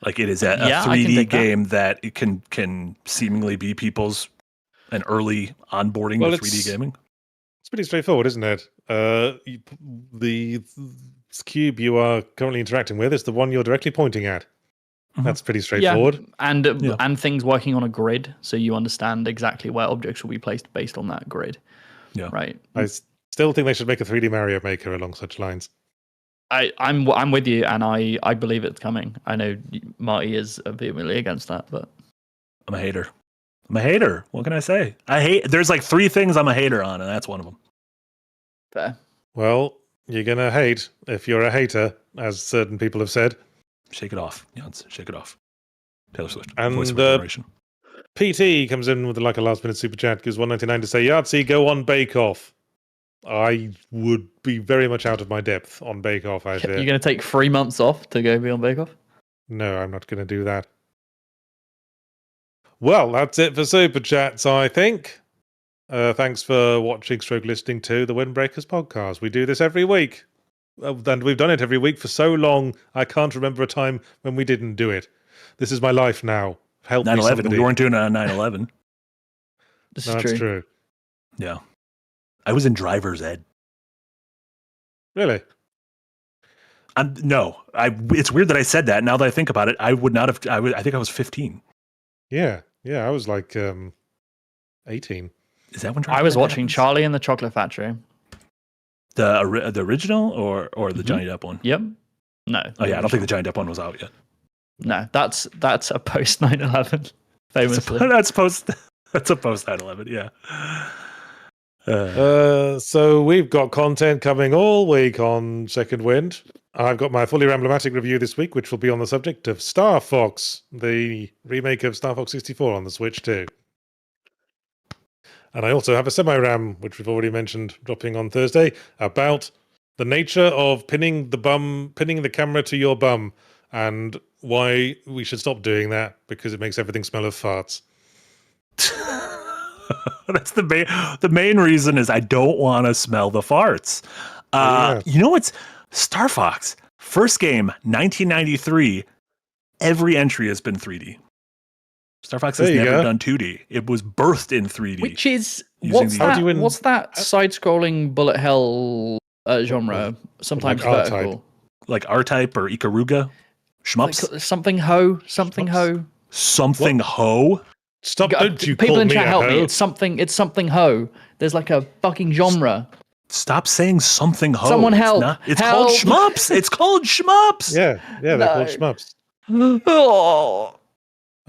Like it is a 3D game that it can seemingly be people's an early onboarding to 3D gaming. It's pretty straightforward, isn't it? The cube you are currently interacting with is the one you're directly pointing at. That's pretty straightforward. Yeah. And things working on a grid, so you understand exactly where objects will be placed based on that grid. Yeah. Right. I still think they should make a 3D Mario Maker along such lines. I'm with you, and I believe it's coming. I know Marty is vehemently against that, but I'm a hater. What can I say? There's like 3 things I'm a hater on, and that's one of them. Fair. Well, you're gonna hate if you're a hater, as certain people have said. Shake it off, Jans. Shake it off. Taylor Swift. And Voice of a generation. PT comes in with like a last minute super chat, gives $1.99 to say, Yahtzee, go on Bake Off. I would be very much out of my depth on Bake Off, I fear. You're going to take 3 months off to go be on Bake Off? No, I'm not going to do that. Well, that's it for super chats, I think. Thanks for watching stroke listening to the Windbreakers podcast. We do this every week. And we've done it every week for so long, I can't remember a time when we didn't do it. This is my life now. Help me, 9/11. somebody. We weren't doing it on 9/11. That's true. Yeah. I was in driver's ed. Really? No. It's weird that I said that. Now that I think about it, I would not have. I think I was 15. Yeah. I was like 18. Is that when I was watching happens? Charlie and the Chocolate Factory. The original or the Johnny Depp one? Yep. No. Oh yeah, I don't think the Johnny Depp one was out yet. No, that's a post 9/11. Famously, that's a post 9/11. Yeah. So we've got content coming all week on Second Wind. I've got my fully ramblomatic review this week, which will be on the subject of Star Fox, the remake of Star Fox 64 on the Switch too. And I also have a semi-ram, which we've already mentioned, dropping on Thursday, about the nature of pinning the camera to your bum, and why we should stop doing that, because it makes everything smell of farts. That's the main reason is I don't want to smell the farts. You know what's Star Fox first game 1993. Every entry has been 3D. Star Fox has never done 2D. It was birthed in 3D. Which is what's that side-scrolling bullet hell genre? Sometimes like vertical, R-Type. Like R-Type or Ikaruga, shmups. Like something ho. Stop! Don't you people call in me chat a help hoe. me. It's something ho. There's like a fucking genre. Stop saying something ho. Someone help! It's Help! called shmups. It's called shmups. Yeah, they're called shmups. Oh.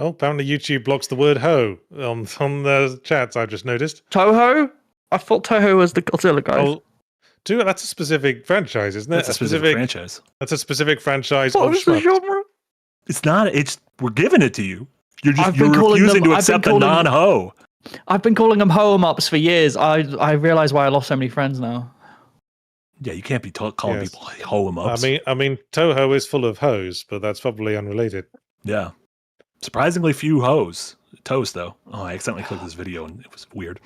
Oh, apparently YouTube blocks the word "ho" on the chats. I've just noticed. Toho? I thought Toho was the Godzilla guy. Oh, that's a specific franchise, isn't it? That's a specific franchise. That's a specific franchise What of was the shmups. genre? It's not. We're giving it to you. You're been calling refusing them- to I've been accept the calling- non-ho. I've been calling them ho-em-ups for years. I realize why I lost so many friends now. Yeah, you can't be calling Yes. people ho-em-ups. I mean, Toho is full of hoes, but that's probably unrelated. Yeah. Surprisingly few hoes. Toast, though. Oh, I accidentally clicked this video and it was weird.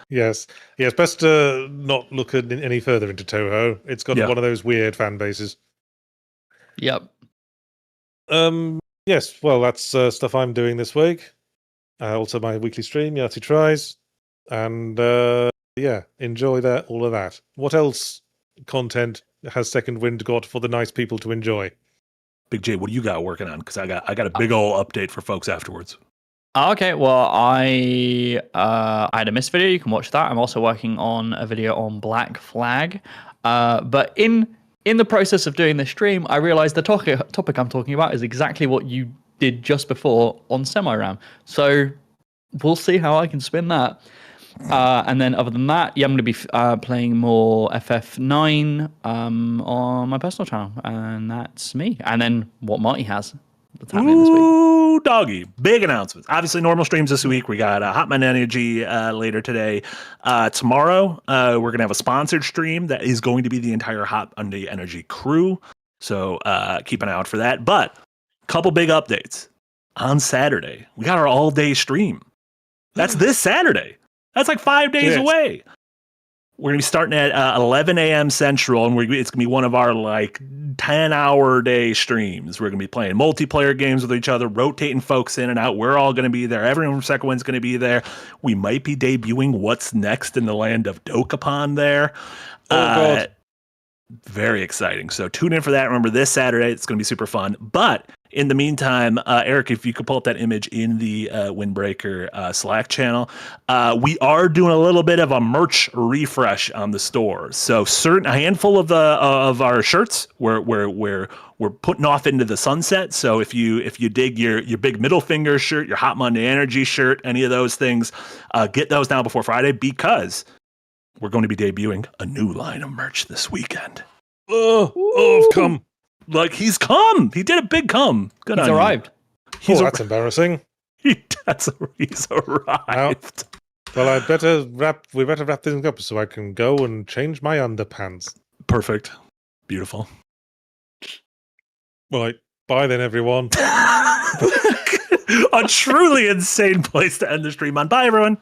Yes. Best to not look any further into Toho. It's got one of those weird fan bases. Yep. Yes. Well, that's stuff I'm doing this week. Also my weekly stream, Yahtzee Tries. And enjoy that, all of that. What else content has Second Wind got for the nice people to enjoy? Big J, what do you got working on? Because I got a big old update for folks afterwards. Okay, well, I had a missed video. You can watch that. I'm also working on a video on Black Flag. But in the process of doing this stream, I realized the topic I'm talking about is exactly what you did just before on Semi-Ram. So we'll see how I can spin that. And then other than that, I'm going to be playing more FF9 on my personal channel. And that's me. And then what Marty has that's happening this week. Ooh, doggy. Big announcements. Obviously, normal streams this week. We got Hotman Energy later today. Tomorrow, we're going to have a sponsored stream that is going to be the entire Hot Monday Energy crew. So keep an eye out for that. But a couple big updates. On Saturday, we got our all-day stream. That's this Saturday. That's like 5 days away. We're going to be starting at 11 a.m. Central, and it's going to be one of our like 10-hour day streams. We're going to be playing multiplayer games with each other, rotating folks in and out. We're all going to be there. Everyone from Second Wind's going to be there. We might be debuting What's Next in the Land of Dokapon there. God. Very exciting. So tune in for that. Remember, this Saturday, it's going to be super fun. But in the meantime, Eric, if you could pull up that image in the Windbreaker Slack channel, we are doing a little bit of a merch refresh on the store. So a handful of our shirts we're putting off into the sunset. So if you dig your big middle finger shirt, your Hot Monday Energy shirt, any of those things, get those now before Friday, because we're going to be debuting a new line of merch this weekend. I've come. Like, he's come. He did a big come. Good He's on arrived. You. That's embarrassing. He's arrived. Well, we better wrap things up so I can go and change my underpants. Perfect. Beautiful. Right. Bye then, everyone. A truly insane place to end the stream on. Bye, everyone.